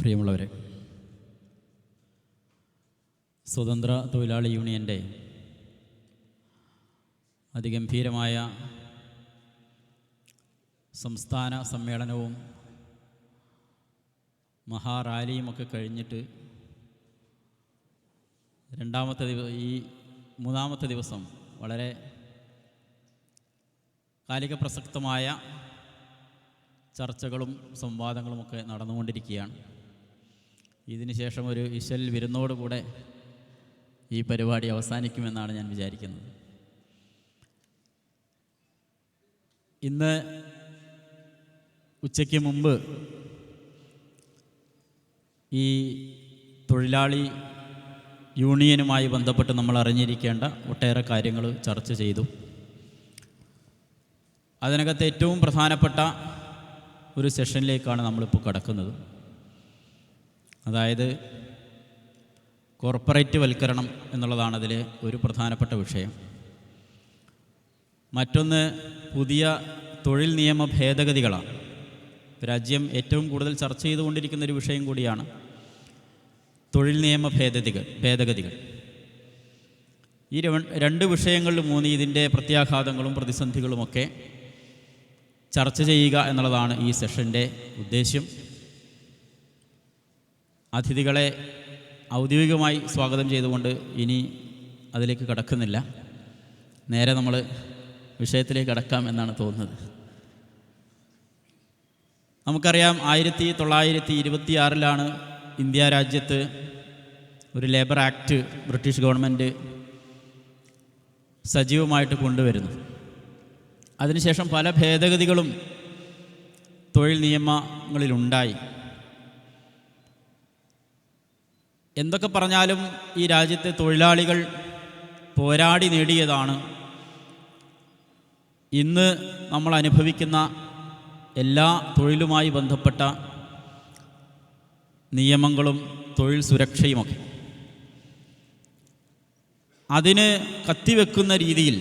പ്രിയമുള്ളവരെ, സ്വതന്ത്ര തൊഴിലാളി യൂണിയൻ്റെ അതിഗംഭീരമായ സംസ്ഥാന സമ്മേളനവും മഹാറാലിയുമൊക്കെ കഴിഞ്ഞിട്ട് മൂന്നാമത്തെ ദിവസം വളരെ കാലിക പ്രസക്തമായ ചർച്ചകളും സംവാദങ്ങളുമൊക്കെ നടന്നുകൊണ്ടിരിക്കുകയാണ്. ഇതിനുശേഷം ഒരു ഇശൽ വിരുന്നോടുകൂടെ ഈ പരിപാടി അവസാനിക്കുമെന്നാണ് ഞാൻ വിചാരിക്കുന്നത്. ഇന്ന് ഉച്ചയ്ക്ക് മുമ്പ് ഈ തൊഴിലാളി യൂണിയനുമായി ബന്ധപ്പെട്ട് നമ്മൾ അറിഞ്ഞിരിക്കേണ്ട ഒട്ടേറെ കാര്യങ്ങൾ ചർച്ച ചെയ്തു. അതിനകത്ത് ഏറ്റവും പ്രധാനപ്പെട്ട ഒരു സെഷനിലേക്കാണ് നമ്മളിപ്പോൾ കടക്കുന്നത്. അതായത് കോർപ്പറേറ്റ് വൽക്കരണം എന്നുള്ളതാണ് അതിലെ ഒരു പ്രധാനപ്പെട്ട വിഷയം. മറ്റൊന്ന് പുതിയ തൊഴിൽ നിയമ ഭേദഗതികളാണ്. രാജ്യം ഏറ്റവും കൂടുതൽ ചർച്ച ചെയ്തുകൊണ്ടിരിക്കുന്നൊരു വിഷയം കൂടിയാണ് തൊഴിൽ നിയമ ഭേദഗതികൾ. ഈ രണ്ട് വിഷയങ്ങളിലും ഇതിൻ്റെ പ്രത്യാഘാതങ്ങളും പ്രതിസന്ധികളുമൊക്കെ ചർച്ച ചെയ്യുക എന്നുള്ളതാണ് ഈ സെഷൻ്റെ ഉദ്ദേശ്യം. അതിഥികളെ ഔദ്യോഗികമായി സ്വാഗതം ചെയ്തുകൊണ്ട് ഇനി അതിലേക്ക് കടക്കുന്നില്ല. നേരെ നമ്മൾ വിഷയത്തിലേക്ക് കടക്കാം എന്നാണ് തോന്നുന്നത്. നമുക്കറിയാം, 1926 ഇന്ത്യ രാജ്യത്ത് ഒരു ലേബർ ആക്ട് ബ്രിട്ടീഷ് ഗവൺമെൻറ് സജീവമായിട്ട് കൊണ്ടുവരുന്നു. അതിനുശേഷം പല ഭേദഗതികളും തൊഴിൽ നിയമങ്ങളിലുണ്ടായി. എന്തൊക്കെ പറഞ്ഞാലും ഈ രാജ്യത്തെ തൊഴിലാളികൾ പോരാടി നേടിയതാണ് ഇന്ന് നമ്മൾ അനുഭവിക്കുന്ന എല്ലാ തൊഴിലുമായി ബന്ധപ്പെട്ട നിയമങ്ങളും തൊഴിൽ സുരക്ഷയുമൊക്കെ. അതിന് കത്തിവെക്കുന്ന രീതിയിൽ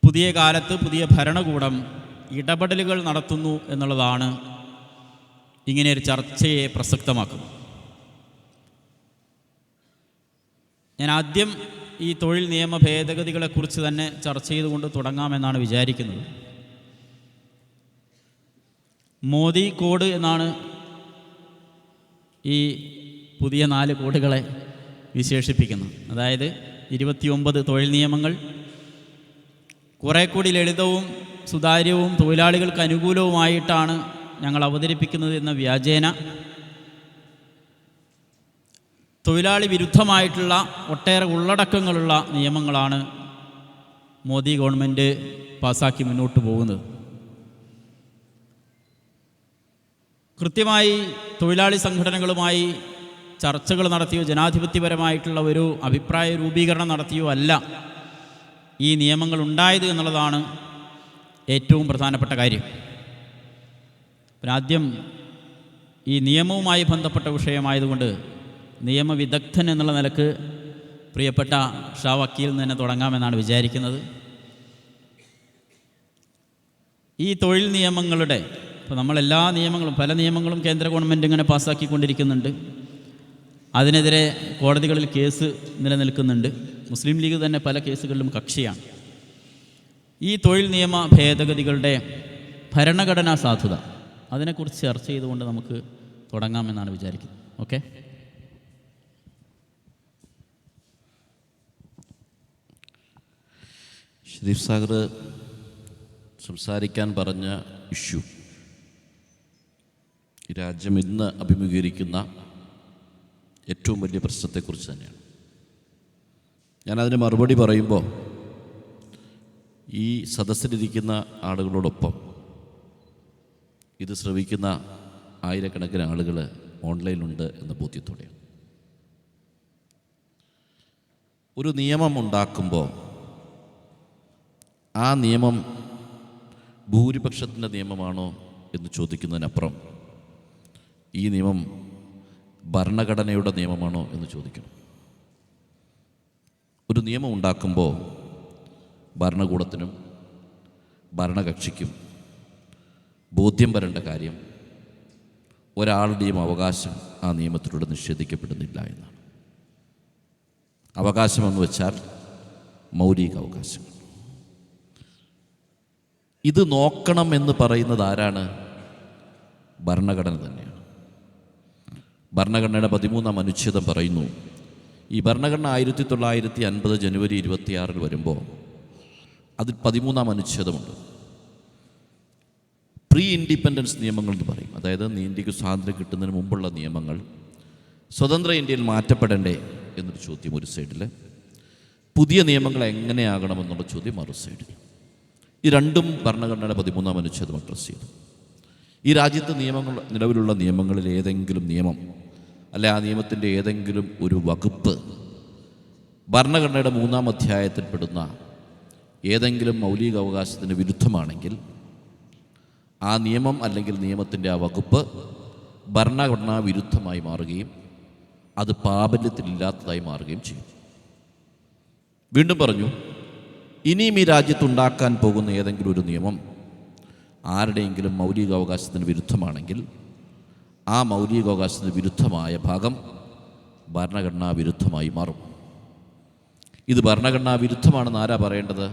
പുതിയ കാലത്ത് പുതിയ ഭരണകൂടം ഇടപെടലുകൾ നടത്തുന്നു എന്നുള്ളതാണ് ഇങ്ങനെ ഒരു ചർച്ചയെ പ്രസക്തമാക്കുന്നത്. ഞാൻ ആദ്യം ഈ തൊഴിൽ നിയമ ഭേദഗതികളെക്കുറിച്ച് തന്നെ ചർച്ച ചെയ്തുകൊണ്ട് തുടങ്ങാമെന്നാണ് വിചാരിക്കുന്നത്. മോദി കോഡ് എന്നാണ് ഈ പുതിയ 4 കോഡുകളെ വിശേഷിപ്പിക്കുന്നത്. അതായത് 29 തൊഴിൽ നിയമങ്ങൾ കുറേ കൂടി ലളിതവും സുതാര്യവും തൊഴിലാളികൾക്ക് അനുകൂലവുമായിട്ടാണ് ഞങ്ങൾ അവതരിപ്പിക്കുന്നത് എന്ന വ്യാജേന തൊഴിലാളി വിരുദ്ധമായിട്ടുള്ള ഒട്ടേറെ ഉള്ളടക്കങ്ങളുള്ള നിയമങ്ങളാണ് മോദി ഗവൺമെൻറ് പാസാക്കി മുന്നോട്ട് പോകുന്നത്. കൃത്യമായി തൊഴിലാളി സംഘടനകളുമായി ചർച്ചകൾ നടത്തിയോ ജനാധിപത്യപരമായിട്ടുള്ള ഒരു അഭിപ്രായ രൂപീകരണം നടത്തിയോ അല്ല ഈ നിയമങ്ങൾ ഉണ്ടായത് എന്നുള്ളതാണ് ഏറ്റവും പ്രധാനപ്പെട്ട കാര്യം. ആദ്യം ഈ നിയമവുമായി ബന്ധപ്പെട്ട വിഷയമായതുകൊണ്ട് നിയമവിദഗ്ധൻ എന്നുള്ള നിലക്ക് പ്രിയപ്പെട്ട ഷാ വക്കീൽ നിന്ന് തന്നെ തുടങ്ങാമെന്നാണ് വിചാരിക്കുന്നത്. ഈ തൊഴിൽ നിയമങ്ങളുടെ ഇപ്പോൾ നമ്മളെല്ലാ നിയമങ്ങളും പല നിയമങ്ങളും കേന്ദ്ര ഗവൺമെൻറ് ഇങ്ങനെ പാസ്സാക്കിക്കൊണ്ടിരിക്കുന്നുണ്ട്. അതിനെതിരെ കോടതികളിൽ കേസ് നിലനിൽക്കുന്നുണ്ട്. മുസ്ലിം ലീഗ് തന്നെ പല കേസുകളിലും കക്ഷിയാണ്. ഈ തൊഴിൽ നിയമ ഭേദഗതികളുടെ ഭരണഘടനാ സാധുത അതിനെക്കുറിച്ച് ചർച്ച ചെയ്തുകൊണ്ട് നമുക്ക് തുടങ്ങാമെന്നാണ് വിചാരിക്കുന്നത്. ഓക്കെ. ഷരീഫ് സാഗർ സംസാരിക്കാൻ പറഞ്ഞ ഇഷ്യൂ ഈ രാജ്യം ഇന്ന് അഭിമുഖീകരിക്കുന്ന ഏറ്റവും വലിയ പ്രശ്നത്തെക്കുറിച്ച് തന്നെയാണ്. ഞാനതിന് മറുപടി പറയുമ്പോൾ ഈ സദസ്സിലിരിക്കുന്ന ആളുകളോടൊപ്പം ഇത് ശ്രവിക്കുന്ന ആയിരക്കണക്കിന് ആളുകൾ ഓൺലൈനിലുണ്ട് എന്ന ബോധ്യത്തോടെയാണ്. ഒരു നിയമം ഉണ്ടാക്കുമ്പോൾ ആ നിയമം ഭൂരിപക്ഷത്തിൻ്റെ നിയമമാണോ എന്ന് ചോദിക്കുന്നതിനപ്പുറം ഈ നിയമം ഭരണഘടനയുടെ നിയമമാണോ എന്ന് ചോദിക്കണം. ഒരു നിയമം ഉണ്ടാക്കുമ്പോൾ ഭരണകൂടത്തിനും ഭരണകക്ഷിക്കും ബോധ്യം വരേണ്ട കാര്യം ഒരാളുടെയും അവകാശം ആ നിയമത്തിലൂടെ നിഷേധിക്കപ്പെടുന്നില്ല എന്നാണ്. അവകാശമെന്ന് വെച്ചാൽ മൗലിക അവകാശങ്ങൾ. ഇത് നോക്കണം എന്ന് പറയുന്നത് ആരാണ്? ഭരണഘടന തന്നെയാണ്. ഭരണഘടനയുടെ 13-ാം അനുച്ഛേദം പറയുന്നു, ഈ ഭരണഘടന 1950 ജനുവരി 26 വരുമ്പോൾ അതിൽ 13-ാം അനുച്ഛേദമുണ്ട്. പ്രീ ഇൻഡിപെൻഡൻസ് നിയമങ്ങൾ എന്ന് പറയും. അതായത് ഇന്ത്യക്ക് സ്വാതന്ത്ര്യം കിട്ടുന്നതിന് മുമ്പുള്ള നിയമങ്ങൾ സ്വതന്ത്ര ഇന്ത്യയിൽ മാറ്റപ്പെടണ്ടേ എന്നൊരു ചോദ്യം ഒരു സൈഡിൽ, പുതിയ നിയമങ്ങൾ എങ്ങനെയാകണമെന്നുള്ള ചോദ്യം മറു സൈഡിൽ. ഈ രണ്ടും ഭരണഘടനയുടെ 13-ാം അനുച്ഛേദം അഡ്രസ് ചെയ്തു. ഈ രാജ്യത്ത് നിലവിലുള്ള നിയമങ്ങളിൽ ഏതെങ്കിലും നിയമം അല്ലെ ആ നിയമത്തിൻ്റെ ഏതെങ്കിലും ഒരു വകുപ്പ് ഭരണഘടനയുടെ 3-ാം അധ്യായത്തിൽപ്പെടുന്ന ഏതെങ്കിലും മൗലിക അവകാശത്തിന് വിരുദ്ധമാണെങ്കിൽ ആ നിയമം അല്ലെങ്കിൽ നിയമത്തിൻ്റെ ആ വകുപ്പ് ഭരണഘടനാ വിരുദ്ധമായി മാറുകയും അത് പ്രാബല്യത്തിലില്ലാത്തതായി മാറുകയും ചെയ്യും. വീണ്ടും പറഞ്ഞു, ഇനിയും ഈ രാജ്യത്തുണ്ടാക്കാൻ പോകുന്ന ഏതെങ്കിലും ഒരു നിയമം ആരുടെയെങ്കിലും മൗലികാവകാശത്തിന് വിരുദ്ധമാണെങ്കിൽ ആ മൗലികാവകാശത്തിന് വിരുദ്ധമായ ഭാഗം ഭരണഘടനാ വിരുദ്ധമായി മാറും. ഇത് ഭരണഘടനാ വിരുദ്ധമാണെന്ന് ആരാ പറയേണ്ടത്?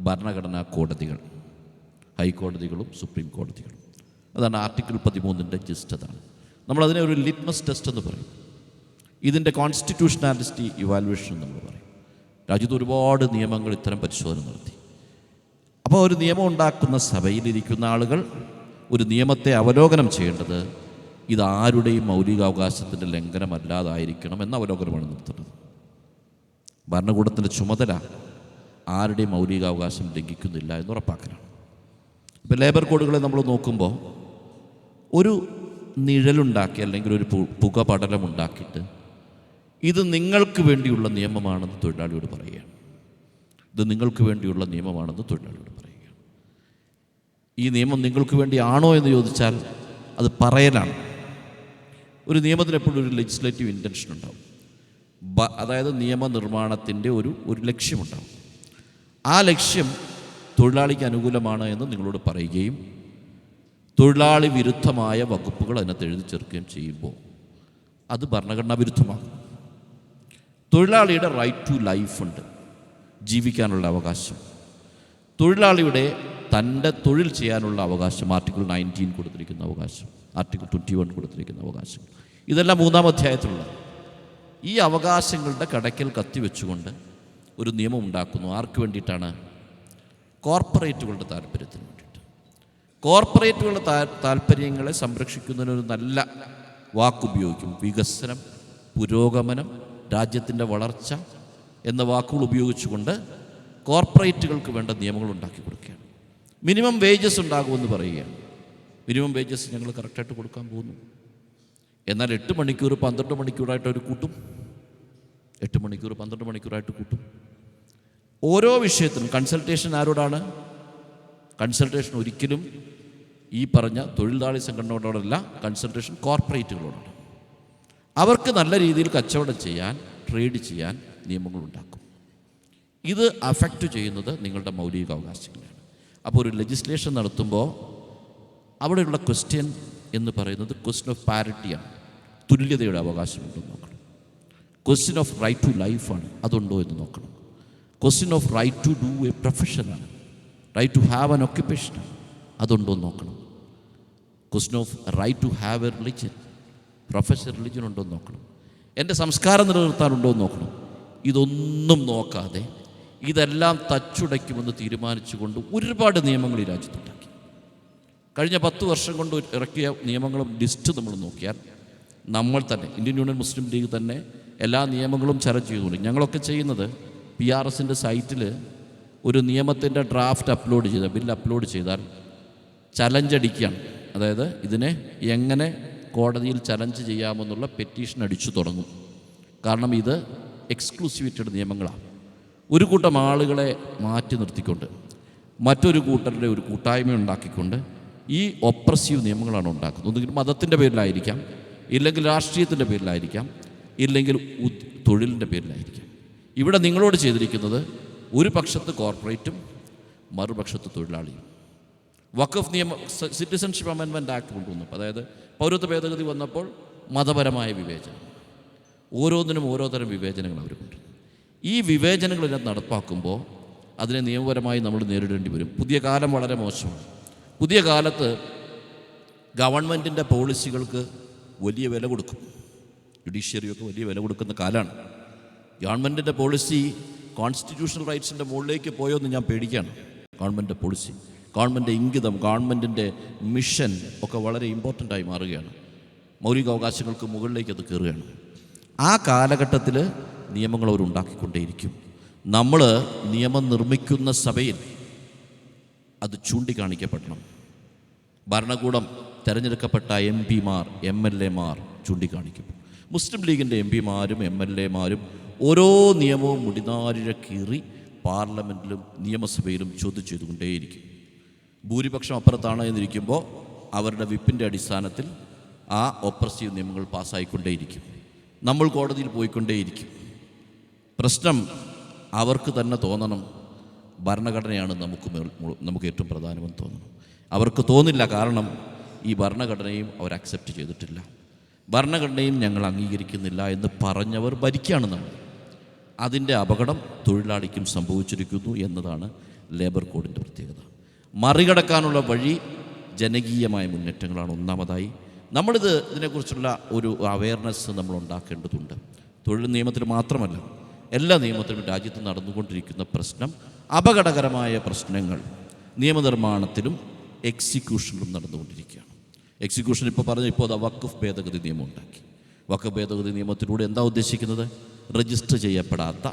ഭരണഘടനാ കോടതികൾ, ഹൈക്കോടതികളും സുപ്രീം കോടതികളും. അതാണ് ആർട്ടിക്കിൾ 13-ൻ്റെ ജിസ്റ്റ്. അതാണ് നമ്മളതിനെ ഒരു ലിറ്റ്മസ് ടെസ്റ്റ് എന്ന് പറയും. ഇതിൻ്റെ കോൺസ്റ്റിറ്റ്യൂഷണാലിറ്റി ഇവാലുവേഷൻ നമ്മൾ പറയും. രാജ്യത്ത് ഒരുപാട് നിയമങ്ങൾ ഇത്തരം പരിശോധന നടത്തി. അപ്പോൾ ഒരു നിയമം ഉണ്ടാക്കുന്ന സഭയിലിരിക്കുന്ന ആളുകൾ ഒരു നിയമത്തെ അവലോകനം ചെയ്യേണ്ടത് ഇതാരുടെയും മൗലികാവകാശത്തിൻ്റെ ലംഘനമല്ലാതായിരിക്കണം എന്ന അവലോകനമാണ് നടത്തുന്നത്. ഭരണകൂടത്തിൻ്റെ ചുമതല ആരുടെയും മൗലികാവകാശം ലംഘിക്കുന്നില്ല എന്ന് ഉറപ്പാക്കലാണ്. ഇപ്പോൾ ലേബർ കോഡുകളെ നമ്മൾ നോക്കുമ്പോൾ ഒരു നിഴലുണ്ടാക്കി അല്ലെങ്കിൽ ഒരു പുക പടലമുണ്ടാക്കിയിട്ട് ഇത് നിങ്ങൾക്ക് വേണ്ടിയുള്ള നിയമമാണെന്ന് തൊഴിലാളിയോട് പറയുകയാണ്. ഇത് നിങ്ങൾക്ക് വേണ്ടിയുള്ള നിയമമാണെന്ന് തൊഴിലാളിയോട് പറയുകയാണ്. ഈ നിയമം നിങ്ങൾക്ക് വേണ്ടിയാണോ എന്ന് ചോദിച്ചാൽ അത് പറയലാണ്. ഒരു നിയമത്തിന് എപ്പോഴും ഒരു ലെജിസ്ലേറ്റീവ് ഇൻറ്റൻഷൻ ഉണ്ടാവും. അതായത് നിയമനിർമ്മാണത്തിൻ്റെ ഒരു ലക്ഷ്യമുണ്ടാവും. ആ ലക്ഷ്യം തൊഴിലാളിക്ക് അനുകൂലമാണ് എന്ന് നിങ്ങളോട് പറയുകയും തൊഴിലാളി വിരുദ്ധമായ വകുപ്പുകൾ അതിനകത്ത് എഴുതി ചേർക്കുകയും ചെയ്യുമ്പോൾ അത് ഭരണഘടനാ വിരുദ്ധമാകും. തൊഴിലാളിയുടെ റൈറ്റ് ടു ലൈഫ് ഉണ്ട്, ജീവിക്കാനുള്ള അവകാശം. തൊഴിലാളിയുടെ തൻ്റെ തൊഴിൽ ചെയ്യാനുള്ള അവകാശം, ആർട്ടിക്കിൾ 19 കൊടുത്തിരിക്കുന്ന അവകാശം, ആർട്ടിക്കിൾ 21 കൊടുത്തിരിക്കുന്ന അവകാശം, ഇതെല്ലാം 3-ാം അധ്യായത്തിലുള്ള ഈ അവകാശങ്ങളുടെ കടയ്ക്കൽ കത്തിവെച്ചുകൊണ്ട് ഒരു നിയമം ഉണ്ടാക്കുന്നു. ആർക്ക് വേണ്ടിയിട്ടാണ്? കോർപ്പറേറ്റുകളുടെ താല്പര്യത്തിന് വേണ്ടിയിട്ട്. കോർപ്പറേറ്റുകളുടെ താല്പര്യങ്ങളെ സംരക്ഷിക്കുന്നതിനൊരു നല്ല വാക്കുപയോഗിക്കും. വികസനം, പുരോഗമനം, രാജ്യത്തിൻ്റെ വളർച്ച എന്ന വാക്കുകൾ ഉപയോഗിച്ചുകൊണ്ട് കോർപ്പറേറ്റുകൾക്ക് വേണ്ട നിയമങ്ങൾ ഉണ്ടാക്കി കൊടുക്കുകയാണ്. മിനിമം വേജസ് ഉണ്ടാകുമെന്ന് പറയുകയാണ്. മിനിമം വേജസ് ഞങ്ങൾ കറക്റ്റായിട്ട് കൊടുക്കാൻ പോകുന്നു. എന്നാൽ 8 മണിക്കൂർ 12 മണിക്കൂറായിട്ട് അവർ കൂട്ടും. 8 മണിക്കൂർ 12 മണിക്കൂറായിട്ട് കൂട്ടും. ഓരോ വിഷയത്തിനും കൺസൾട്ടേഷൻ ആരോടാണ്? കൺസൾട്ടേഷൻ ഒരിക്കലും ഈ പറഞ്ഞ തൊഴിലാളി സംഘടനകളോടല്ല, കൺസൾട്ടേഷൻ കോർപ്പറേറ്റുകളോടാണ്. അവർക്ക് നല്ല രീതിയിൽ കച്ചവടം ചെയ്യാൻ, ട്രേഡ് ചെയ്യാൻ നിയമങ്ങളുണ്ടാക്കും. ഇത് അഫക്റ്റ് ചെയ്യുന്നത് നിങ്ങളുടെ മൗലിക അവകാശങ്ങളാണ്. അപ്പോൾ ഒരു ലെജിസ്ലേഷൻ നടത്തുമ്പോൾ അവിടെയുള്ള ക്വസ്റ്റ്യൻ എന്ന് പറയുന്നത് ക്വസ്റ്റ്യൻ ഓഫ് പാരിറ്റിയാണ്. തുല്യതയുടെ അവകാശമുണ്ടെന്ന് നോക്കണം. ക്വസ്റ്റ്യൻ ഓഫ് റൈറ്റ് ടു ലൈഫാണ്, അതുണ്ടോ എന്ന് നോക്കണം. Question of right to do a പ്രൊഫഷനാണ്, റൈറ്റ് ടു ഹാവ് ആൻ ഓക്യുപ്പേഷനാണ്, അതുണ്ടോ എന്ന് നോക്കണം. Question of right to have a religion, professional religion ഉണ്ടോ എന്ന് നോക്കണം. എൻ്റെ സംസ്കാരം നിലനിർത്താനുണ്ടോ എന്ന് നോക്കണം. ഇതൊന്നും നോക്കാതെ ഇതെല്ലാം തച്ചുടയ്ക്കുമെന്ന് തീരുമാനിച്ചുകൊണ്ട് ഒരുപാട് നിയമങ്ങൾ ഈ രാജ്യത്തുണ്ടാക്കി. കഴിഞ്ഞ 10 വർഷം കൊണ്ട് ഇറക്കിയ നിയമങ്ങളും ലിസ്റ്റ് നമ്മൾ നോക്കിയാൽ നമ്മൾ തന്നെ, ഇന്ത്യൻ യൂണിയൻ മുസ്ലിം ലീഗ് തന്നെ എല്ലാ നിയമങ്ങളും ചലഞ്ച് ചെയ്തുകൊണ്ട് ഞങ്ങളൊക്കെ ചെയ്യുന്നത് PRSൻ്റെ സൈറ്റിൽ ഒരു നിയമത്തിൻ്റെ ഡ്രാഫ്റ്റ് അപ്ലോഡ് ചെയ്താൽ, ബില്ല് അപ്ലോഡ് ചെയ്താൽ ചലഞ്ച് അടിക്കുകയാണ്. അതായത് ഇതിനെ എങ്ങനെ കോടതിയിൽ ചലഞ്ച് ചെയ്യാമെന്നുള്ള പെറ്റീഷൻ അടിച്ചു തുടങ്ങും. കാരണം ഇത് എക്സ്ക്ലൂസിവിറ്റിയുടെ നിയമങ്ങളാണ്. ഒരു കൂട്ടം ആളുകളെ മാറ്റി നിർത്തിക്കൊണ്ട് മറ്റൊരു കൂട്ടരുടെ ഒരു കൂട്ടായ്മ ഉണ്ടാക്കിക്കൊണ്ട് ഈ ഒപ്രസീവ് നിയമങ്ങളാണ് ഉണ്ടാക്കുന്നത്. ഒന്നുകിൽ മതത്തിൻ്റെ പേരിലായിരിക്കാം, ഇല്ലെങ്കിൽ രാഷ്ട്രീയത്തിൻ്റെ പേരിലായിരിക്കാം, ഇല്ലെങ്കിൽ തൊഴിലിൻ്റെ പേരിലായിരിക്കാം. ഇവിടെ നിങ്ങളോട് ചെയ്തിരിക്കുന്നത് ഒരു പക്ഷത്ത് കോർപ്പറേറ്റും മറുപക്ഷത്ത് തൊഴിലാളിയും. വഖഫ് നിയമം, സിറ്റിസൺഷിപ്പ് അമെൻമെൻറ്റ് ആക്ട് കൊണ്ടുവന്നു. അതായത് പൗരത്വ ഭേദഗതി വന്നപ്പോൾ മതപരമായ വിവേചനം, ഓരോന്നിനും ഓരോ തരം വിവേചനങ്ങൾ അവർക്കുണ്ട്. ഈ വിവേചനങ്ങളെല്ലാം നടപ്പാക്കുമ്പോൾ അതിനെ നിയമപരമായി നമ്മൾ നേരിടേണ്ടി വരും. പുതിയ കാലം വളരെ മോശമാണ്. പുതിയ കാലത്ത് ഗവൺമെൻറ്റിൻ്റെ പോളിസികൾക്ക് വലിയ വില കൊടുക്കും. ജുഡീഷ്യറിയൊക്കെ വലിയ വില കൊടുക്കുന്ന കാലമാണ്. ഗവൺമെൻറ്റിൻ്റെ പോളിസി കോൺസ്റ്റിറ്റ്യൂഷണൽ റൈറ്റ്സിൻ്റെ മുകളിലേക്ക് പോയോ എന്ന് ഞാൻ പേടിക്കുകയാണ്. ഗവൺമെൻറ് പോളിസി, ഗവൺമെൻറ് ഇംഗിതം, ഗവൺമെൻറ്റിൻ്റെ മിഷൻ ഒക്കെ വളരെ ഇമ്പോർട്ടൻ്റായി മാറുകയാണ്. മൗലികാവകാശങ്ങൾക്ക് മുകളിലേക്ക് അത് കയറുകയാണ്. ആ കാലഘട്ടത്തിൽ നിയമങ്ങൾ അവരുണ്ടാക്കിക്കൊണ്ടേയിരിക്കും. നമ്മൾ നിയമം നിർമ്മിക്കുന്ന സഭയിൽ അത് ചൂണ്ടിക്കാണിക്കപ്പെടണം. ഭരണകൂടം തിരഞ്ഞെടുക്കപ്പെട്ട MP-മാർ, MLA-മാർ ചൂണ്ടിക്കാണിക്കും. മുസ്ലിം ലീഗിൻ്റെ MP-മാരും MLA-മാരും ഓരോ നിയമവും മുടിനാരിഴ കീറി പാർലമെൻറ്റിലും നിയമസഭയിലും ചോദ്യം ചെയ്തുകൊണ്ടേയിരിക്കും. ഭൂരിപക്ഷം അപ്പുറത്താണ് എന്നിരിക്കുമ്പോൾ അവരുടെ വിപ്പിൻ്റെ അടിസ്ഥാനത്തിൽ ആ ഒപ്രസീവ് നിയമങ്ങൾ പാസ്സായിക്കൊണ്ടേയിരിക്കും. നമ്മൾ കോടതിയിൽ പോയിക്കൊണ്ടേയിരിക്കും. പ്രശ്നം അവർക്ക് തന്നെ തോന്നണം ഭരണഘടനയാണ് നമുക്ക് ഏറ്റവും പ്രധാനമെന്ന് തോന്നണം. അവർക്ക് തോന്നില്ല. കാരണം ഈ ഭരണഘടനയും അവർ അക്സെപ്റ്റ് ചെയ്തിട്ടില്ല. ഭരണഘടനയും ഞങ്ങൾ അംഗീകരിക്കുന്നില്ല എന്ന് പറഞ്ഞവർ ഭരിക്കുകയാണ് നമ്മൾ. അതിൻ്റെ അപകടം തൊഴിലാളിക്കും സംഭവിച്ചിരിക്കുന്നു എന്നതാണ് ലേബർ കോഡിൻ്റെ പ്രത്യേകത. മറികടക്കാനുള്ള വഴി ജനകീയമായ മുന്നേറ്റങ്ങളാണ്. ഒന്നാമതായി ഇതിനെക്കുറിച്ചുള്ള ഒരു അവയർനെസ് നമ്മൾ ഉണ്ടാക്കേണ്ടതുണ്ട്. തൊഴിൽ നിയമത്തിൽ മാത്രമല്ല, എല്ലാ നിയമത്തിലും രാജ്യത്ത് നടന്നുകൊണ്ടിരിക്കുന്ന പ്രശ്നം, അപകടകരമായ പ്രശ്നങ്ങൾ നിയമനിർമ്മാണത്തിലും എക്സിക്യൂഷനിലും നടന്നുകൊണ്ടിരിക്കുകയാണ്. എക്സിക്യൂഷൻ ഇപ്പോൾ വഖഫ് ഭേദഗതി നിയമം ഉണ്ടാക്കി. വഖഫ് ഭേദഗതി നിയമത്തിലൂടെ എന്താ ഉദ്ദേശിക്കുന്നത്? രജിസ്റ്റർ ചെയ്യപ്പെടാത്ത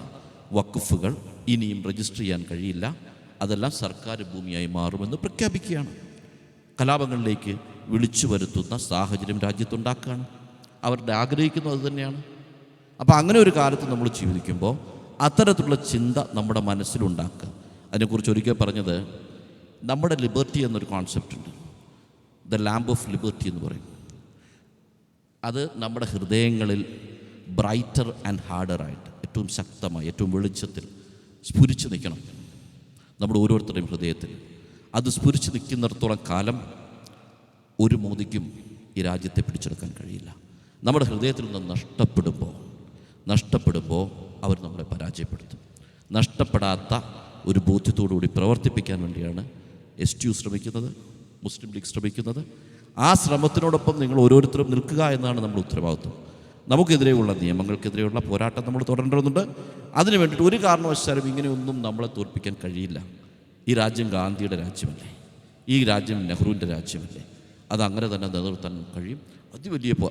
വഖഫുകൾ ഇനിയും രജിസ്റ്റർ ചെയ്യാൻ കഴിയില്ല, അതെല്ലാം സർക്കാർ ഭൂമിയായി മാറുമെന്ന് പ്രഖ്യാപിക്കുകയാണ്. കലാപങ്ങളിലേക്ക് വിളിച്ചു വരുത്തുന്ന സാഹചര്യം രാജ്യത്തുണ്ടാക്കുകയാണ്. അവരുടെ ആഗ്രഹിക്കുന്നത് അത് തന്നെയാണ്. അപ്പോൾ അങ്ങനെ ഒരു കാലത്ത് നമ്മൾ ജീവിക്കുമ്പോൾ അത്തരത്തിലുള്ള ചിന്ത നമ്മുടെ മനസ്സിലുണ്ടാക്കുക. അതിനെക്കുറിച്ച് ഒരിക്കൽ പറഞ്ഞത്, നമ്മുടെ ലിബർട്ടി എന്നൊരു കോൺസെപ്റ്റ് ഉണ്ട്. ദ ലാമ്പ് ഓഫ് ലിബർട്ടി എന്ന് പറയും. അത് നമ്മുടെ ഹൃദയങ്ങളിൽ ബ്രൈറ്റർ ആൻഡ് ഹാർഡറായിട്ട്, ഏറ്റവും ശക്തമായി, ഏറ്റവും വെളിച്ചത്തിൽ സ്ഫുരിച്ച് നിൽക്കണം. നമ്മുടെ ഓരോരുത്തരുടെയും ഹൃദയത്തിൽ അത് സ്ഫുരിച്ച് നിൽക്കുന്നിടത്തോളം കാലം ഒരു മോദിക്കും ഈ രാജ്യത്തെ പിടിച്ചെടുക്കാൻ കഴിയില്ല. നമ്മുടെ ഹൃദയത്തിൽ നിന്ന് നഷ്ടപ്പെടുമ്പോൾ അവർ നമ്മളെ പരാജയപ്പെടുത്തും. നഷ്ടപ്പെടാത്ത ഒരു ബോധ്യത്തോടുകൂടി പ്രവർത്തിപ്പിക്കാൻ വേണ്ടിയാണ് STU ശ്രമിക്കുന്നത്, മുസ്ലിം ലീഗ് ശ്രമിക്കുന്നത്. ആ ശ്രമത്തിനോടൊപ്പം നിങ്ങൾ ഓരോരുത്തരും നിൽക്കുക എന്നാണ് നമ്മുടെ ഉത്തരവാദിത്വം. നമുക്കെതിരെയുള്ള നിയമങ്ങൾക്കെതിരെയുള്ള പോരാട്ടം നമ്മൾ തുടരേണ്ടതുണ്ട്. അതിനു വേണ്ടിയിട്ട് ഒരു കാരണവശാലും ഇങ്ങനെയൊന്നും നമ്മളെ തോൽപ്പിക്കാൻ കഴിയില്ല. ഈ രാജ്യം ഗാന്ധിയുടെ രാജ്യമല്ലേ? ഈ രാജ്യം നെഹ്റുവിൻ്റെ രാജ്യമല്ലേ? അതങ്ങനെ തന്നെ നിലനിർത്താൻ കഴിയും.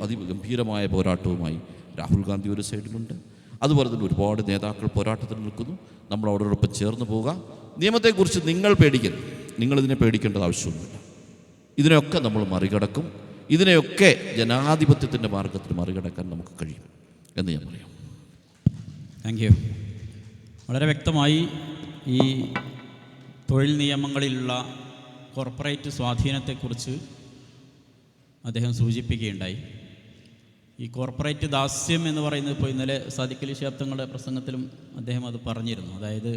അതിഗംഭീരമായ പോരാട്ടവുമായി രാഹുൽ ഗാന്ധി ഒരു സൈഡിലുണ്ട്. അതുപോലെ തന്നെ ഒരുപാട് നേതാക്കൾ പോരാട്ടത്തിൽ നിൽക്കുന്നു. നമ്മൾ അവരോടൊപ്പം ചേർന്ന് പോവുക. നിയമത്തെക്കുറിച്ച് നിങ്ങളിതിനെ പേടിക്കേണ്ടത് ആവശ്യമൊന്നുമില്ല. ഇതിനെയൊക്കെ നമ്മൾ മറികടക്കും. ഇതിനെയൊക്കെ ജനാധിപത്യത്തിൻ്റെ മാർഗത്തിൽ മറികടക്കാൻ നമുക്ക് കഴിയും എന്ന് ഞാൻ പറയാം. Thank you. വളരെ വ്യക്തമായി ഈ തൊഴിൽ നിയമങ്ങളിലുള്ള കോർപ്പറേറ്റ് സ്വാധീനത്തെക്കുറിച്ച് അദ്ദേഹം സൂചിപ്പിക്കുകയുണ്ടായി. ഈ കോർപ്പറേറ്റ് ദാസ്യം എന്ന് പറയുന്നത്, ഇപ്പോൾ ഇന്നലെ സാദിഖ് അലി ശിഹാബ് തങ്ങളുടെ പ്രസംഗത്തിലും അദ്ദേഹം അത് പറഞ്ഞിരുന്നു. അതായത്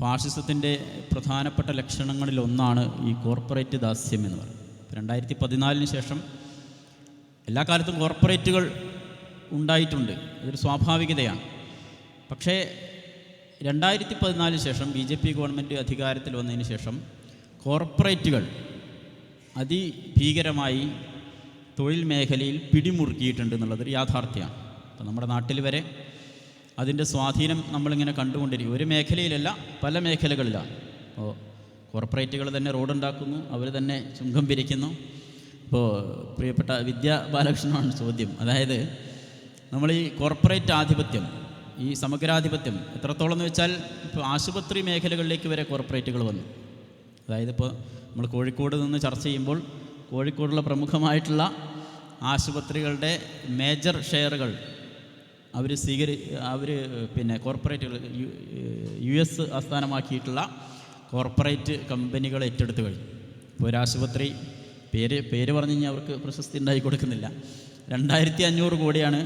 ഫാഷിസത്തിൻ്റെ പ്രധാനപ്പെട്ട ലക്ഷണങ്ങളിലൊന്നാണ് ഈ കോർപ്പറേറ്റ് ദാസ്യം എന്ന് പറയുന്നത്. 2014 ശേഷം എല്ലാ കാലത്തും കോർപ്പറേറ്റുകൾ ഉണ്ടായിട്ടുണ്ട്, അതൊരു സ്വാഭാവികതയാണ്. പക്ഷേ 2014 ശേഷം BJP ഗവൺമെൻറ് അധികാരത്തിൽ വന്നതിന് ശേഷം കോർപ്പറേറ്റുകൾ അതിഭീകരമായി തൊഴിൽ മേഖലയിൽ പിടിമുറുക്കിയിട്ടുണ്ട് എന്നുള്ളതൊരു യാഥാർത്ഥ്യമാണ്. അപ്പോൾ നമ്മുടെ നാട്ടിൽ വരെ അതിൻ്റെ സ്വാധീനം നമ്മളിങ്ങനെ കണ്ടുകൊണ്ടിരിക്കും. ഒരു മേഖലയിലല്ല, പല മേഖലകളിലാണ്. അപ്പോൾ കോർപ്പറേറ്റുകൾ തന്നെ റോഡുണ്ടാക്കുന്നു, അവർ തന്നെ ചുങ്കം പിരിക്കുന്നു. ഇപ്പോൾ പ്രിയപ്പെട്ട വിദ്യാ ബാലകൃഷ്ണനാണ് ചോദ്യം. അതായത് നമ്മൾ ഈ കോർപ്പറേറ്റ് ആധിപത്യം, ഈ സമഗ്രാധിപത്യം എത്രത്തോളം എന്ന് വെച്ചാൽ, ഇപ്പോൾ ആശുപത്രി മേഖലകളിലേക്ക് വരെ കോർപ്പറേറ്റുകൾ വന്നു. അതായത് ഇപ്പോൾ നമ്മൾ കോഴിക്കോട് നിന്ന് ചർച്ച ചെയ്യുമ്പോൾ കോഴിക്കോടുള്ള പ്രമുഖമായിട്ടുള്ള ആശുപത്രികളുടെ മേജർ ഷെയറുകൾ അവർ പിന്നെ കോർപ്പറേറ്റുകൾ US ആസ്ഥാനമാക്കിയിട്ടുള്ള കോർപ്പറേറ്റ് കമ്പനികൾ ഏറ്റെടുത്ത് കഴിഞ്ഞു. ഇപ്പോൾ ഒരാശുപത്രി പേര് പറഞ്ഞു കഴിഞ്ഞാൽ അവർക്ക് പ്രശസ്തി ഉണ്ടായി കൊടുക്കുന്നില്ല. 2500 കോടിയാണ്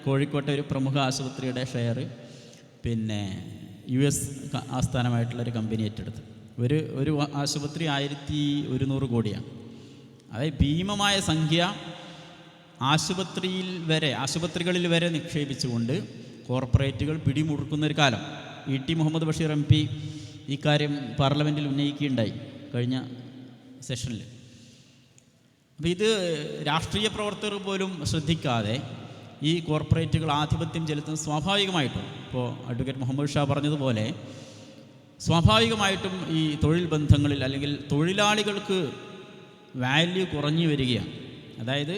കോഴിക്കോട്ടെ ഒരു പ്രമുഖ ആശുപത്രിയുടെ ഷെയർ പിന്നെ US ആസ്ഥാനമായിട്ടുള്ളൊരു കമ്പനി ഏറ്റെടുത്ത്. ഒരു ആശുപത്രി 1100 കോടിയാണ്. അതായത് ഭീമമായ സംഖ്യ ആശുപത്രികളിൽ വരെ നിക്ഷേപിച്ചുകൊണ്ട് കോർപ്പറേറ്റുകൾ പിടിമുറുക്കുന്നൊരു കാലം. ഇ.ടി. മുഹമ്മദ് ബഷീർ MP ഈ കാര്യം പാർലമെൻറ്റിൽ ഉന്നയിക്കുകയുണ്ടായി കഴിഞ്ഞ സെഷനിൽ. അപ്പോൾ ഇത് രാഷ്ട്രീയ പ്രവർത്തകർ പോലും ശ്രദ്ധിക്കാതെ ഈ കോർപ്പറേറ്റുകൾ ആധിപത്യം ചെലുത്തുന്നത് സ്വാഭാവികമായിട്ടും, ഇപ്പോൾ അഡ്വക്കേറ്റ് മുഹമ്മദ് ഷാ പറഞ്ഞതുപോലെ സ്വാഭാവികമായിട്ടും ഈ തൊഴിൽ ബന്ധങ്ങളിൽ അല്ലെങ്കിൽ തൊഴിലാളികൾക്ക് വാല്യൂ കുറഞ്ഞു വരികയാണ്. അതായത്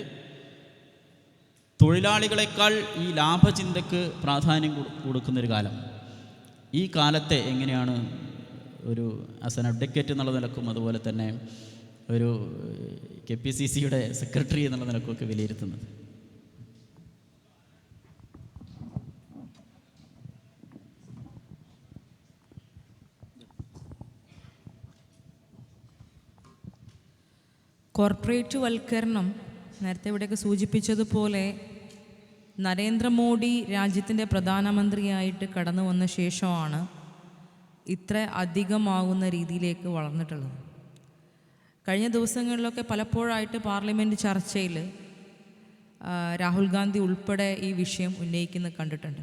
തൊഴിലാളികളെക്കാൾ ഈ ലാഭചിന്തക്ക് പ്രാധാന്യം കൊടുക്കുന്നൊരു കാലം. ഈ കാലത്തെ എങ്ങനെയാണ് ഒരു ആസ് എൻ അഡ്വക്കേറ്റ് എന്നുള്ള നിലക്കും അതുപോലെ തന്നെ ഒരു KPCCയുടെ സെക്രട്ടറി എന്നുള്ള നിലക്കുമൊക്കെ വിലയിരുത്തുന്നത്? കോർപ്പറേറ്റ് വൽക്കരണം നേരത്തെ ഇവിടെയൊക്കെ സൂചിപ്പിച്ചതുപോലെ നരേന്ദ്രമോദി രാജ്യത്തിൻ്റെ പ്രധാനമന്ത്രിയായിട്ട് കടന്നു വന്ന ശേഷമാണ് ഇത്ര അധികമാകുന്ന രീതിയിലേക്ക് വളർന്നിട്ടുള്ളത്. കഴിഞ്ഞ ദിവസങ്ങളിലൊക്കെ പലപ്പോഴായിട്ട് പാർലമെൻറ്റ് ചർച്ചയിൽ രാഹുൽ ഗാന്ധി ഉൾപ്പെടെ ഈ വിഷയം ഉന്നയിക്കുന്നത് കണ്ടിട്ടുണ്ട്.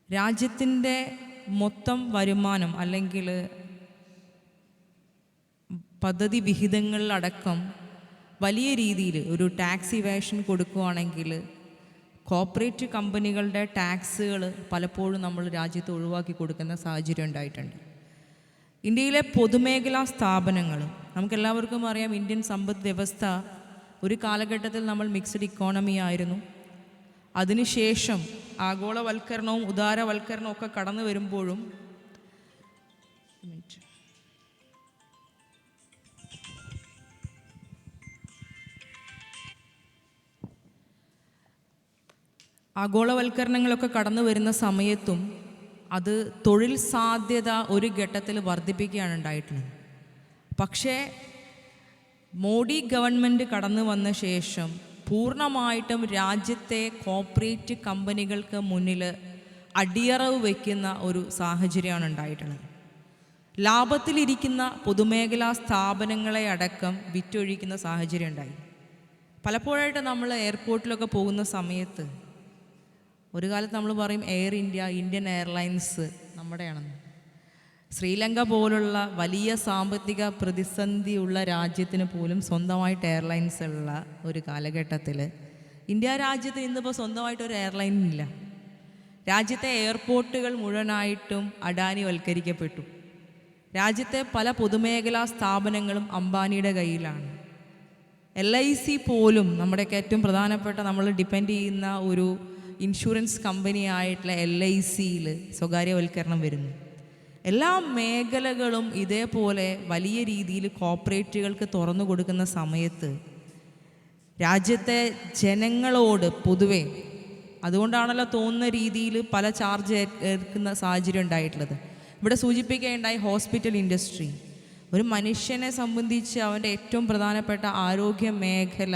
രാജ്യത്തിൻ്റെ മൊത്തം വരുമാനം അല്ലെങ്കിൽ പദ്ധതി വിഹിതങ്ങളിലടക്കം വലിയ രീതിയിൽ ഒരു ടാക്സ് ഇവേഷൻ കൊടുക്കുകയാണെങ്കിൽ കോർപ്പറേറ്റ് കമ്പനികളുടെ ടാക്സുകൾ പലപ്പോഴും നമ്മൾ രാജ്യത്ത് ഒഴിവാക്കി കൊടുക്കുന്ന സാഹചര്യം ഉണ്ടായിട്ടുണ്ട്. ഇന്ത്യയിലെ പൊതുമേഖലാ സ്ഥാപനങ്ങൾ നമുക്കെല്ലാവർക്കും അറിയാം, ഇന്ത്യൻ സമ്പദ് വ്യവസ്ഥ ഒരു കാലഘട്ടത്തിൽ നമ്മൾ മിക്സഡ് ഇക്കോണമി ആയിരുന്നു. അതിനുശേഷം ആഗോളവൽക്കരണവും ഉദാരവൽക്കരണവും ഒക്കെ കടന്നു വരുമ്പോഴും ആഗോളവൽക്കരണങ്ങളൊക്കെ കടന്നു വരുന്ന സമയത്തും അത് തൊഴിൽ സാധ്യത ഒരു ഘട്ടത്തിൽ വർദ്ധിപ്പിക്കുകയാണ് ഉണ്ടായിട്ടുള്ളത്. പക്ഷേ മോഡി ഗവൺമെൻറ് കടന്നു വന്ന ശേഷം പൂർണ്ണമായിട്ടും രാജ്യത്തെ കോർപ്പറേറ്റ് കമ്പനികൾക്ക് മുന്നിൽ അടിയറവ് വയ്ക്കുന്ന ഒരു സാഹചര്യമാണ് ഉണ്ടായിട്ടുള്ളത്. ലാഭത്തിലിരിക്കുന്ന പൊതുമേഖലാ സ്ഥാപനങ്ങളെ അടക്കം വിറ്റൊഴിക്കുന്ന സാഹചര്യം ഉണ്ടായി. പലപ്പോഴായിട്ട് നമ്മൾ എയർപോർട്ടിലൊക്കെ പോകുന്ന സമയത്ത് ഒരു കാലത്ത് നമ്മൾ പറയും എയർ ഇന്ത്യ, ഇന്ത്യൻ എയർലൈൻസ് നമ്മുടെയാണെന്ന്. ശ്രീലങ്ക പോലുള്ള വലിയ സാമ്പത്തിക പ്രതിസന്ധിയുള്ള രാജ്യത്തിന് പോലും സ്വന്തമായിട്ട് എയർലൈൻസ് ഉള്ള ഒരു കാലഘട്ടത്തിൽ ഇന്ത്യ രാജ്യത്തിന് ഇന്നിപ്പോൾ സ്വന്തമായിട്ടൊരു എയർലൈൻ ഇല്ല. രാജ്യത്തെ എയർപോർട്ടുകൾ മുഴുവനായിട്ടും അഡാനിവൽക്കരിക്കപ്പെട്ടു. രാജ്യത്തെ പല പൊതുമേഖലാ സ്ഥാപനങ്ങളും അംബാനിയുടെ കയ്യിലാണ്. LIC പോലും നമ്മുടെയൊക്കെ ഏറ്റവും പ്രധാനപ്പെട്ട നമ്മൾ ഡിപ്പെൻഡ് ചെയ്യുന്ന ഒരു ഇൻഷുറൻസ് കമ്പനിയായിട്ടുള്ള LICയിൽ സ്വകാര്യവൽക്കരണം വരുന്നു. എല്ലാ മേഖലകളും ഇതേപോലെ വലിയ രീതിയിൽ കോർപ്പറേറ്റുകൾക്ക് തുറന്നു കൊടുക്കുന്ന സമയത്ത് രാജ്യത്തെ ജനങ്ങളോട് പൊതുവെ അതുകൊണ്ടാണല്ലോ തോന്നുന്ന രീതിയിൽ പല ചാർജ് ഏൽക്കുന്ന സാഹചര്യം ഉണ്ടായിട്ടുള്ളത്. ഇവിടെ സൂചിപ്പിക്കുകയുണ്ടായി ഹോസ്പിറ്റൽ ഇൻഡസ്ട്രി. ഒരു മനുഷ്യനെ സംബന്ധിച്ച് അവൻ്റെ ഏറ്റവും പ്രധാനപ്പെട്ട ആരോഗ്യ മേഖല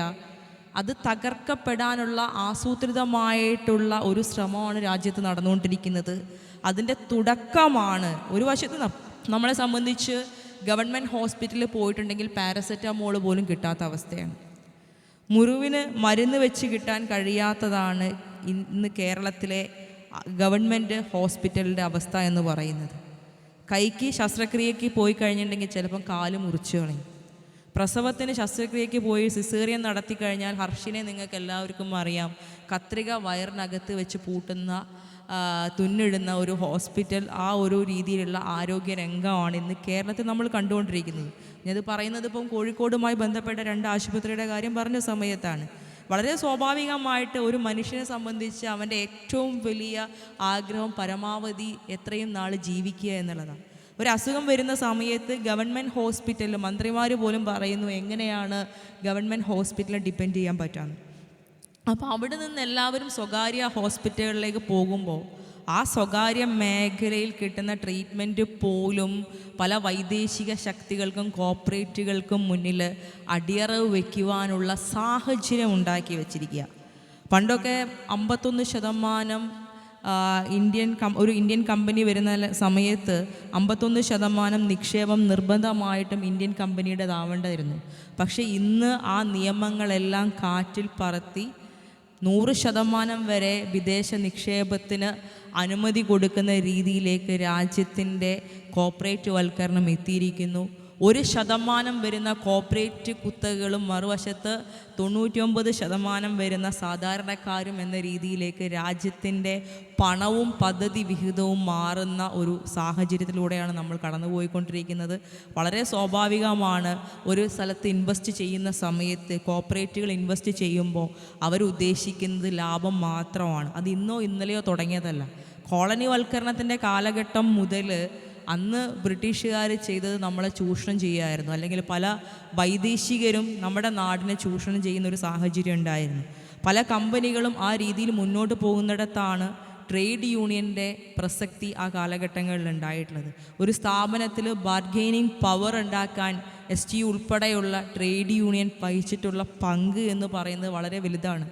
അത് തകർക്കപ്പെടാനുള്ള ആസൂത്രിതമായിട്ടുള്ള ഒരു ശ്രമമാണ് രാജ്യത്ത് നടന്നുകൊണ്ടിരിക്കുന്നത്. അതിൻ്റെ തുടക്കമാണ്. ഒരു വശത്ത് നമ്മളെ സംബന്ധിച്ച് ഗവൺമെൻറ് ഹോസ്പിറ്റലിൽ പോയിട്ടുണ്ടെങ്കിൽ പാരസെറ്റമോൾ പോലും കിട്ടാത്ത അവസ്ഥയാണ്. മുറിവിന് മരുന്ന് വെച്ച് കിട്ടാൻ കഴിയാത്തതാണ് ഇന്ന് കേരളത്തിലെ ഗവൺമെൻറ് ഹോസ്പിറ്റലിൻ്റെ അവസ്ഥ എന്ന് പറയുന്നത്. കൈക്ക് ശസ്ത്രക്രിയയ്ക്ക് പോയി കഴിഞ്ഞിട്ടുണ്ടെങ്കിൽ ചിലപ്പം കാല് മുറിച്ചു കളയും. പ്രസവത്തിന് ശസ്ത്രക്രിയയ്ക്ക് പോയി സിസേറിയൻ നടത്തി കഴിഞ്ഞാൽ ഹർഷിനെ നിങ്ങൾക്ക് എല്ലാവർക്കും അറിയാം, കത്രിക വയറിനകത്ത് വെച്ച് പൂട്ടുന്ന തുന്നിടുന്ന ഒരു ഹോസ്പിറ്റൽ, ആ ഒരു രീതിയിലുള്ള ആരോഗ്യ രംഗമാണ് ഇന്ന് കേരളത്തിൽ നമ്മൾ കണ്ടുകൊണ്ടിരിക്കുന്നത്. ഞാനത് പറയുന്നത് ഇപ്പം കോഴിക്കോടുമായി ബന്ധപ്പെട്ട 2 ആശുപത്രിയുടെ കാര്യം പറഞ്ഞ സമയത്താണ്. വളരെ സ്വാഭാവികമായിട്ട് ഒരു മനുഷ്യനെ സംബന്ധിച്ച് അവൻ്റെ ഏറ്റവും വലിയ ആഗ്രഹം പരമാവധി എത്രയും നാൾ ജീവിക്കുക എന്നുള്ളതാണ്. ഒരു അസുഖം വരുന്ന സമയത്ത് ഗവൺമെൻറ് ഹോസ്പിറ്റലിൽ മന്ത്രിമാർ പോലും പറയുന്നു എങ്ങനെയാണ് ഗവൺമെൻറ് ഹോസ്പിറ്റലിൽ ഡിപ്പെൻഡ് ചെയ്യാൻ പറ്റാമെന്ന്. അപ്പോൾ അവിടെ നിന്ന് എല്ലാവരും സ്വകാര്യ ഹോസ്പിറ്റലുകളിലേക്ക് പോകുമ്പോൾ ആ സ്വകാര്യ മേഖലയിൽ കിട്ടുന്ന ട്രീറ്റ്മെൻറ്റ് പോലും പല വൈദേശിക ശക്തികൾക്കും കോർപ്പറേറ്റുകൾക്കും മുന്നിൽ അടിയറവ് വയ്ക്കുവാനുള്ള സാഹചര്യം ഉണ്ടാക്കി വച്ചിരിക്കുക. പണ്ടൊക്കെ 51% ഒരു ഇന്ത്യൻ കമ്പനി വരുന്ന സമയത്ത് 51% നിക്ഷേപം നിർബന്ധമായിട്ടും ഇന്ത്യൻ കമ്പനിയുടേതാവേണ്ടതായിരുന്നു. പക്ഷേ ഇന്ന് ആ നിയമങ്ങളെല്ലാം കാറ്റിൽ പറത്തി 100% വരെ വിദേശ നിക്ഷേപത്തിന് അനുമതി കൊടുക്കുന്ന രീതിയിലേക്ക് രാജ്യത്തിൻ്റെ കോർപ്പറേറ്റ് വൽക്കരണം എത്തിയിരിക്കുന്നു. 1% വരുന്ന കോർപ്പറേറ്റ് കുത്തകകളും മറുവശത്ത് 99% വരുന്ന സാധാരണക്കാരും എന്ന രീതിയിലേക്ക് രാജ്യത്തിൻ്റെ പണവും പദ്ധതി വിഹിതവും മാറുന്ന ഒരു സാഹചര്യത്തിലൂടെയാണ് നമ്മൾ കടന്നുപോയിക്കൊണ്ടിരിക്കുന്നത്. വളരെ സ്വാഭാവികമാണ്. ഒരു സ്ഥലത്ത് ഇൻവെസ്റ്റ് ചെയ്യുന്ന സമയത്ത് കോർപ്പറേറ്റുകൾ ഇൻവെസ്റ്റ് ചെയ്യുമ്പോൾ അവരുദ്ദേശിക്കുന്നത് ലാഭം മാത്രമാണ്. അത് ഇന്നോ ഇന്നലെയോ തുടങ്ങിയതല്ല. കോളനി വൽക്കരണത്തിൻ്റെ കാലഘട്ടം മുതൽ അന്ന് ബ്രിട്ടീഷുകാർ ചെയ്തത് നമ്മളെ ചൂഷണം ചെയ്യുമായിരുന്നു, അല്ലെങ്കിൽ പല വൈദേശികരും നമ്മുടെ നാടിനെ ചൂഷണം ചെയ്യുന്ന ഒരു സാഹചര്യം ഉണ്ടായിരുന്നു. പല കമ്പനികളും ആ രീതിയിൽ മുന്നോട്ട് പോകുന്നിടത്താണ് ട്രേഡ് യൂണിയൻ്റെ പ്രസക്തി ആ കാലഘട്ടങ്ങളിൽ ഉണ്ടായിട്ടുള്ളത്. ഒരു സ്ഥാപനത്തിൽ ബാർഗെയിനിങ് പവർ ഉണ്ടാക്കാൻ STU ഉൾപ്പെടെയുള്ള ട്രേഡ് യൂണിയൻ വഹിച്ചിട്ടുള്ള പങ്ക് എന്ന് പറയുന്നത് വളരെ വലുതാണ്.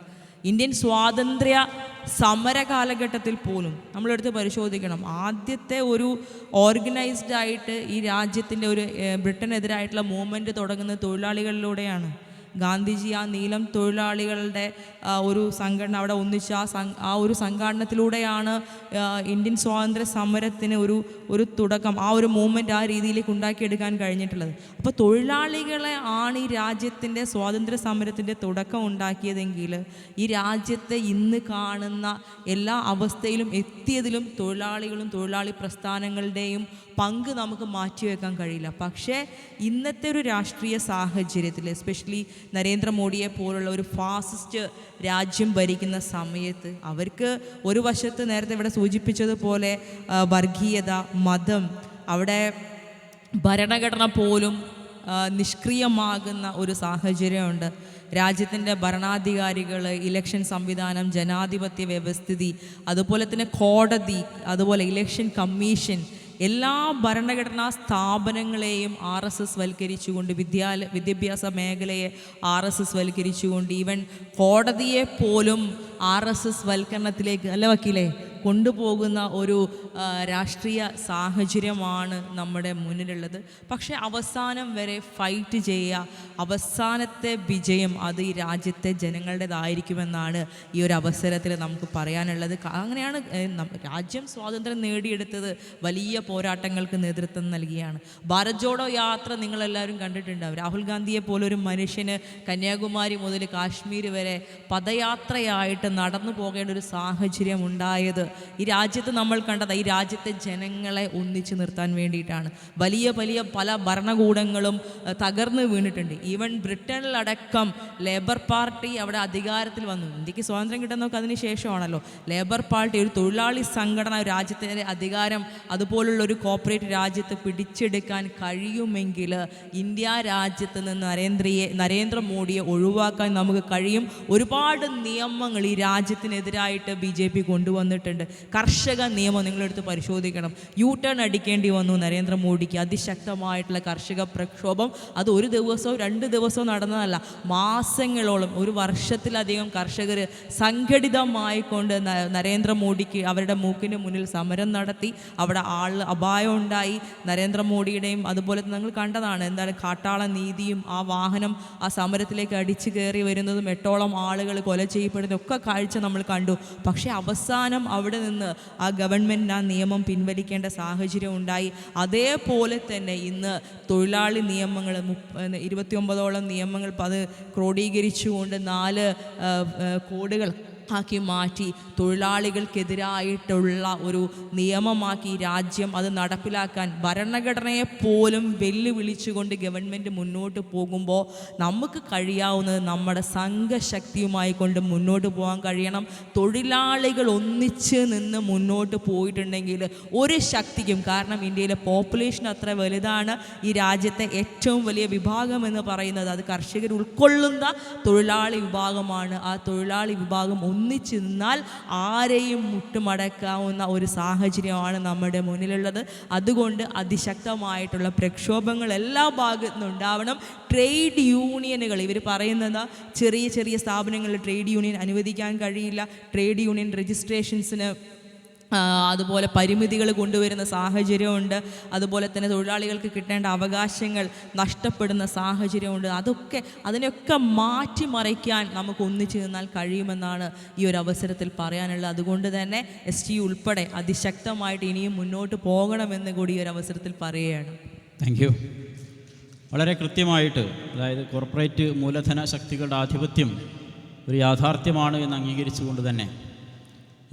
ഇന്ത്യൻ സ്വാതന്ത്ര്യ സമര കാലഘട്ടത്തിൽ പോലും നമ്മളെടുത്ത് പരിശോധിക്കണം, ആദ്യത്തെ ഒരു ഓർഗനൈസ്ഡ് ആയിട്ട് ഈ രാജ്യത്തിൻ്റെ ഒരു ബ്രിട്ടനെതിരായിട്ടുള്ള മൂവ്മെൻറ്റ് തുടങ്ങുന്നത് തൊഴിലാളികളിലൂടെയാണ്. ഗാന്ധിജി ആ നീലം തൊഴിലാളികളുടെ ഒരു സംഘടന അവിടെ ഒന്നിച്ച് ആ ഒരു സംഘടനത്തിലൂടെയാണ് ഇന്ത്യൻ സ്വാതന്ത്ര്യ സമരത്തിന് ഒരു തുടക്കം, ആ ഒരു മൂവ്മെൻറ്റ് ആ രീതിയിലേക്ക് ഉണ്ടാക്കിയെടുക്കാൻ കഴിഞ്ഞിട്ടുള്ളത്. അപ്പോൾ തൊഴിലാളികളെ ആണ് ഈ രാജ്യത്തിൻ്റെ സ്വാതന്ത്ര്യ സമരത്തിൻ്റെ തുടക്കം ഉണ്ടാക്കിയതെങ്കിൽ ഈ രാജ്യത്തെ ഇന്ന് കാണുന്ന എല്ലാ അവസ്ഥയിലും എത്തിയതിലും തൊഴിലാളികളും തൊഴിലാളി പ്രസ്ഥാനങ്ങളുടെയും പങ്ക് നമുക്ക് മാറ്റിവെക്കാൻ കഴിയില്ല. പക്ഷേ ഇന്നത്തെ ഒരു രാഷ്ട്രീയ സാഹചര്യത്തിൽ എസ്പെഷ്യലി നരേന്ദ്രമോദിയെ പോലുള്ള ഒരു ഫാസിസ്റ്റ് രാജ്യം ഭരിക്കുന്ന സമയത്ത് അവർക്ക് ഒരു വശത്ത് നേരത്തെ ഇവിടെ സൂചിപ്പിച്ചതുപോലെ വർഗീയത, മതം, അവിടെ ഭരണഘടന പോലും നിഷ്ക്രിയമാകുന്ന ഒരു സാഹചര്യമുണ്ട്. രാജ്യത്തിൻ്റെ ഭരണാധികാരികൾ, ഇലക്ഷൻ സംവിധാനം, ജനാധിപത്യ വ്യവസ്ഥിതി, അതുപോലെ തന്നെ കോടതി, അതുപോലെ ഇലക്ഷൻ കമ്മീഷൻ, എല്ലാ ഭരണഘടനാ സ്ഥാപനങ്ങളെയും RSS വൽക്കരിച്ചുകൊണ്ട്, വിദ്യാഭ്യാസ മേഖലയെ RSS വൽക്കരിച്ചുകൊണ്ട്, ഈവൻ കോടതിയെ പോലും RSS വൽക്കരണത്തിലേക്ക് അല്ല വക്കീലേ കൊണ്ടുപോകുന്ന ഒരു രാഷ്ട്രീയ സാഹചര്യമാണ് നമ്മുടെ മുന്നിലുള്ളത്. പക്ഷേ അവസാനം വരെ ഫൈറ്റ് ചെയ്യുക, അവസാനത്തെ വിജയം അത് ഈ രാജ്യത്തെ ജനങ്ങളുടേതായിരിക്കുമെന്നാണ് ഈ ഒരു അവസരത്തിൽ നമുക്ക് പറയാനുള്ളത്. അങ്ങനെയാണ് രാജ്യം സ്വാതന്ത്ര്യം നേടിയെടുത്തത്. വലിയ പോരാട്ടങ്ങൾക്ക് നേതൃത്വം നൽകിയാണ്. ഭാരത് ജോഡോ യാത്ര നിങ്ങളെല്ലാവരും കണ്ടിട്ടുണ്ടാവും. രാഹുൽ ഗാന്ധിയെ പോലൊരു മനുഷ്യന് കന്യാകുമാരി മുതൽ കാശ്മീർ വരെ പദയാത്രയായിട്ട് നടന്നു പോകേണ്ട ഒരു സാഹചര്യം ഉണ്ടായത് ഈ രാജ്യത്ത് നമ്മൾ കണ്ടത് ഈ രാജ്യത്തെ ജനങ്ങളെ ഒന്നിച്ചു നിർത്താൻ വേണ്ടിയിട്ടാണ്. വലിയ വലിയ പല ഭരണകൂടങ്ങളും തകർന്നു വീണിട്ടുണ്ട്. ഈവൻ ബ്രിട്ടനിലടക്കം ലേബർ പാർട്ടി അവിടെ അധികാരത്തിൽ വന്നു. ഇന്ത്യക്ക് സ്വാതന്ത്ര്യം കിട്ടുന്നതൊക്കെ അതിന് ശേഷമാണല്ലോ. ലേബർ പാർട്ടി ഒരു തൊഴിലാളി സംഘടന രാജ്യത്തിൻ്റെ അധികാരം അതുപോലുള്ള ഒരു കോർപ്പറേറ്റ് രാജ്യത്ത് പിടിച്ചെടുക്കാൻ കഴിയുമെങ്കിൽ ഇന്ത്യ രാജ്യത്ത് നിന്ന് നരേന്ദ്രമോദിയെ ഒഴിവാക്കാൻ നമുക്ക് കഴിയും. ഒരുപാട് നിയമങ്ങൾ ഈ രാജ്യത്തിനെതിരായിട്ട് BJP കൊണ്ടുവന്നിട്ടുണ്ട്. കർഷക നിയമം നിങ്ങളെടുത്ത് പരിശോധിക്കണം. ടേൺ അടിക്കേണ്ടി വന്നു നരേന്ദ്രമോദിക്ക്. അതിശക്തമായിട്ടുള്ള കർഷക പ്രക്ഷോഭം അത് ഒരു ദിവസവും 2 ദിവസവും നടന്നതല്ല, മാസങ്ങളോളം, ഒരു വർഷത്തിലധികം കർഷകർ സംഘടിതമായിക്കൊണ്ട് നരേന്ദ്രമോദിക്ക് അവരുടെ മൂക്കിന് മുന്നിൽ സമരം നടത്തി. അവിടെ അപായം ഉണ്ടായി. നരേന്ദ്രമോദിയുടെയും അതുപോലെ നിങ്ങൾ കണ്ടതാണ് എന്താണ് കാട്ടാള നീതിയും ആ വാഹനം ആ സമരത്തിലേക്ക് അടിച്ചു കയറി വരുന്നതും 8ഓളം ആളുകൾ കൊല ചെയ്യപ്പെടുന്നതൊക്കെ കാഴ്ച നമ്മൾ കണ്ടു. പക്ഷേ അവസാനം അവിടെ നിന്ന് ആ ഗവൺമെൻറ് ആ നിയമം പിൻവലിക്കേണ്ട സാഹചര്യം ഉണ്ടായി. അതേപോലെ തന്നെ ഇന്ന് തൊഴിലാളി നിയമങ്ങൾ 29ഓളം നിയമങ്ങൾ അത് ക്രോഡീകരിച്ചുകൊണ്ട് 4 കോഡുകൾ ആക്കി മാറ്റി തൊഴിലാളികൾക്കെതിരായിട്ടുള്ള ഒരു നിയമമാക്കി രാജ്യം അത് നടപ്പിലാക്കാൻ ഭരണഘടനയെ പോലും വെല്ലുവിളിച്ചുകൊണ്ട് ഗവൺമെൻറ് മുന്നോട്ട് പോകുമ്പോൾ നമുക്ക് കഴിയാവുന്നത് നമ്മുടെ സംഘശക്തിയുമായി കൊണ്ട് മുന്നോട്ട് പോകാൻ കഴിയണം. തൊഴിലാളികൾ ഒന്നിച്ച് നിന്ന് മുന്നോട്ട് പോയിട്ടുണ്ടെങ്കിൽ ഒരു ശക്തിക്കും, കാരണം ഇന്ത്യയിലെ പോപ്പുലേഷൻ അത്ര വലുതാണ്, ഈ രാജ്യത്തെ ഏറ്റവും വലിയ വിഭാഗം എന്ന് പറയുന്നത് അത് കർഷകർ ഉൾക്കൊള്ളുന്ന തൊഴിലാളി വിഭാഗമാണ്. ആ തൊഴിലാളി വിഭാഗം ഒന്നിച്ചു നിന്നാൽ ആരെയും മുട്ടുമടക്കാവുന്ന ഒരു സാഹചര്യമാണ് നമ്മുടെ മുന്നിലുള്ളത്. അതുകൊണ്ട് അതിശക്തമായിട്ടുള്ള പ്രക്ഷോഭങ്ങൾ എല്ലാ ഭാഗത്തുനിന്നും ഉണ്ടാവണം. ട്രേഡ് യൂണിയനുകൾ ഇവർ പറയുന്നത് ചെറിയ ചെറിയ സ്ഥാപനങ്ങളിൽ ട്രേഡ് യൂണിയൻ അനുവദിക്കാൻ കഴിയില്ല. ട്രേഡ് യൂണിയൻ രജിസ്ട്രേഷൻസിന് അതുപോലെ പരിമിതികൾ കൊണ്ടുവരുന്ന സാഹചര്യമുണ്ട്. അതുപോലെ തന്നെ തൊഴിലാളികൾക്ക് കിട്ടേണ്ട അവകാശങ്ങൾ നഷ്ടപ്പെടുന്ന സാഹചര്യമുണ്ട്. അതിനെയൊക്കെ മാറ്റിമറിക്കാൻ നമുക്ക് ഒന്നിച്ചു നിന്നാൽ കഴിയുമെന്നാണ് ഈ ഒരു അവസരത്തിൽ പറയാനുള്ളത്. അതുകൊണ്ട് തന്നെ STU ഉൾപ്പെടെ അതിശക്തമായിട്ട് ഇനിയും മുന്നോട്ട് പോകണമെന്ന് കൂടി ഈ ഒരു അവസരത്തിൽ പറയുകയാണ്. Thank you. വളരെ കൃത്യമായിട്ട്, അതായത് കോർപ്പറേറ്റ് മൂലധന ശക്തികളുടെ ആധിപത്യം ഒരു യാഥാർത്ഥ്യമാണ് എന്ന് അംഗീകരിച്ചുകൊണ്ട് തന്നെ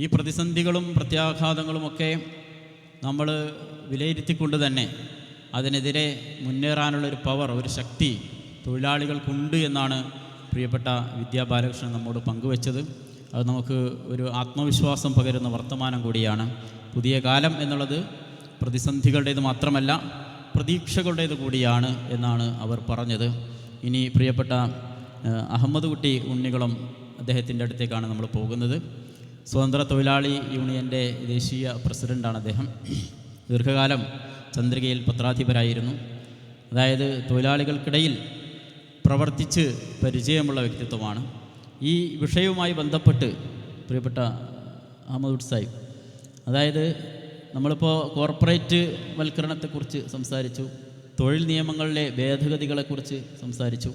ഈ പ്രതിസന്ധികളും പ്രത്യാഘാതങ്ങളുമൊക്കെ നമ്മൾ വിലയിരുത്തിക്കൊണ്ട് തന്നെ അതിനെതിരെ മുന്നേറാനുള്ളൊരു പവർ, ഒരു ശക്തി തൊഴിലാളികൾക്കുണ്ട് എന്നാണ് പ്രിയപ്പെട്ട വിദ്യാ ബാലകൃഷ്ണൻ നമ്മോട് പങ്കുവച്ചത്. അത് നമുക്ക് ഒരു ആത്മവിശ്വാസം പകരുന്ന വർത്തമാനം കൂടിയാണ്. പുതിയ കാലം എന്നുള്ളത് പ്രതിസന്ധികളുടേത് മാത്രമല്ല, പ്രതീക്ഷകളുടേത് കൂടിയാണ് എന്നാണ് അവർ പറഞ്ഞത്. ഇനി പ്രിയപ്പെട്ട അഹമ്മദ് കുട്ടി ഉണ്ണികുളം അദ്ദേഹത്തിൻ്റെ അടുത്തേക്കാണ് നമ്മൾ പോകുന്നത്. സ്വതന്ത്ര തൊഴിലാളി യൂണിയൻ്റെ ദേശീയ പ്രസിഡൻ്റാണ് അദ്ദേഹം. ദീർഘകാലം ചന്ദ്രികയിൽ പത്രാധിപരായിരുന്നു. അതായത് തൊഴിലാളികൾക്കിടയിൽ പ്രവർത്തിച്ച് പരിചയമുള്ള വ്യക്തിത്വമാണ്. ഈ വിഷയവുമായി ബന്ധപ്പെട്ട് പ്രിയപ്പെട്ട അഹമ്മദ് സാഹിബ്, അതായത് നമ്മളിപ്പോൾ കോർപ്പറേറ്റ് വൽക്കരണത്തെക്കുറിച്ച് സംസാരിച്ചു, തൊഴിൽ നിയമങ്ങളിലെ ഭേദഗതികളെക്കുറിച്ച് സംസാരിച്ചു.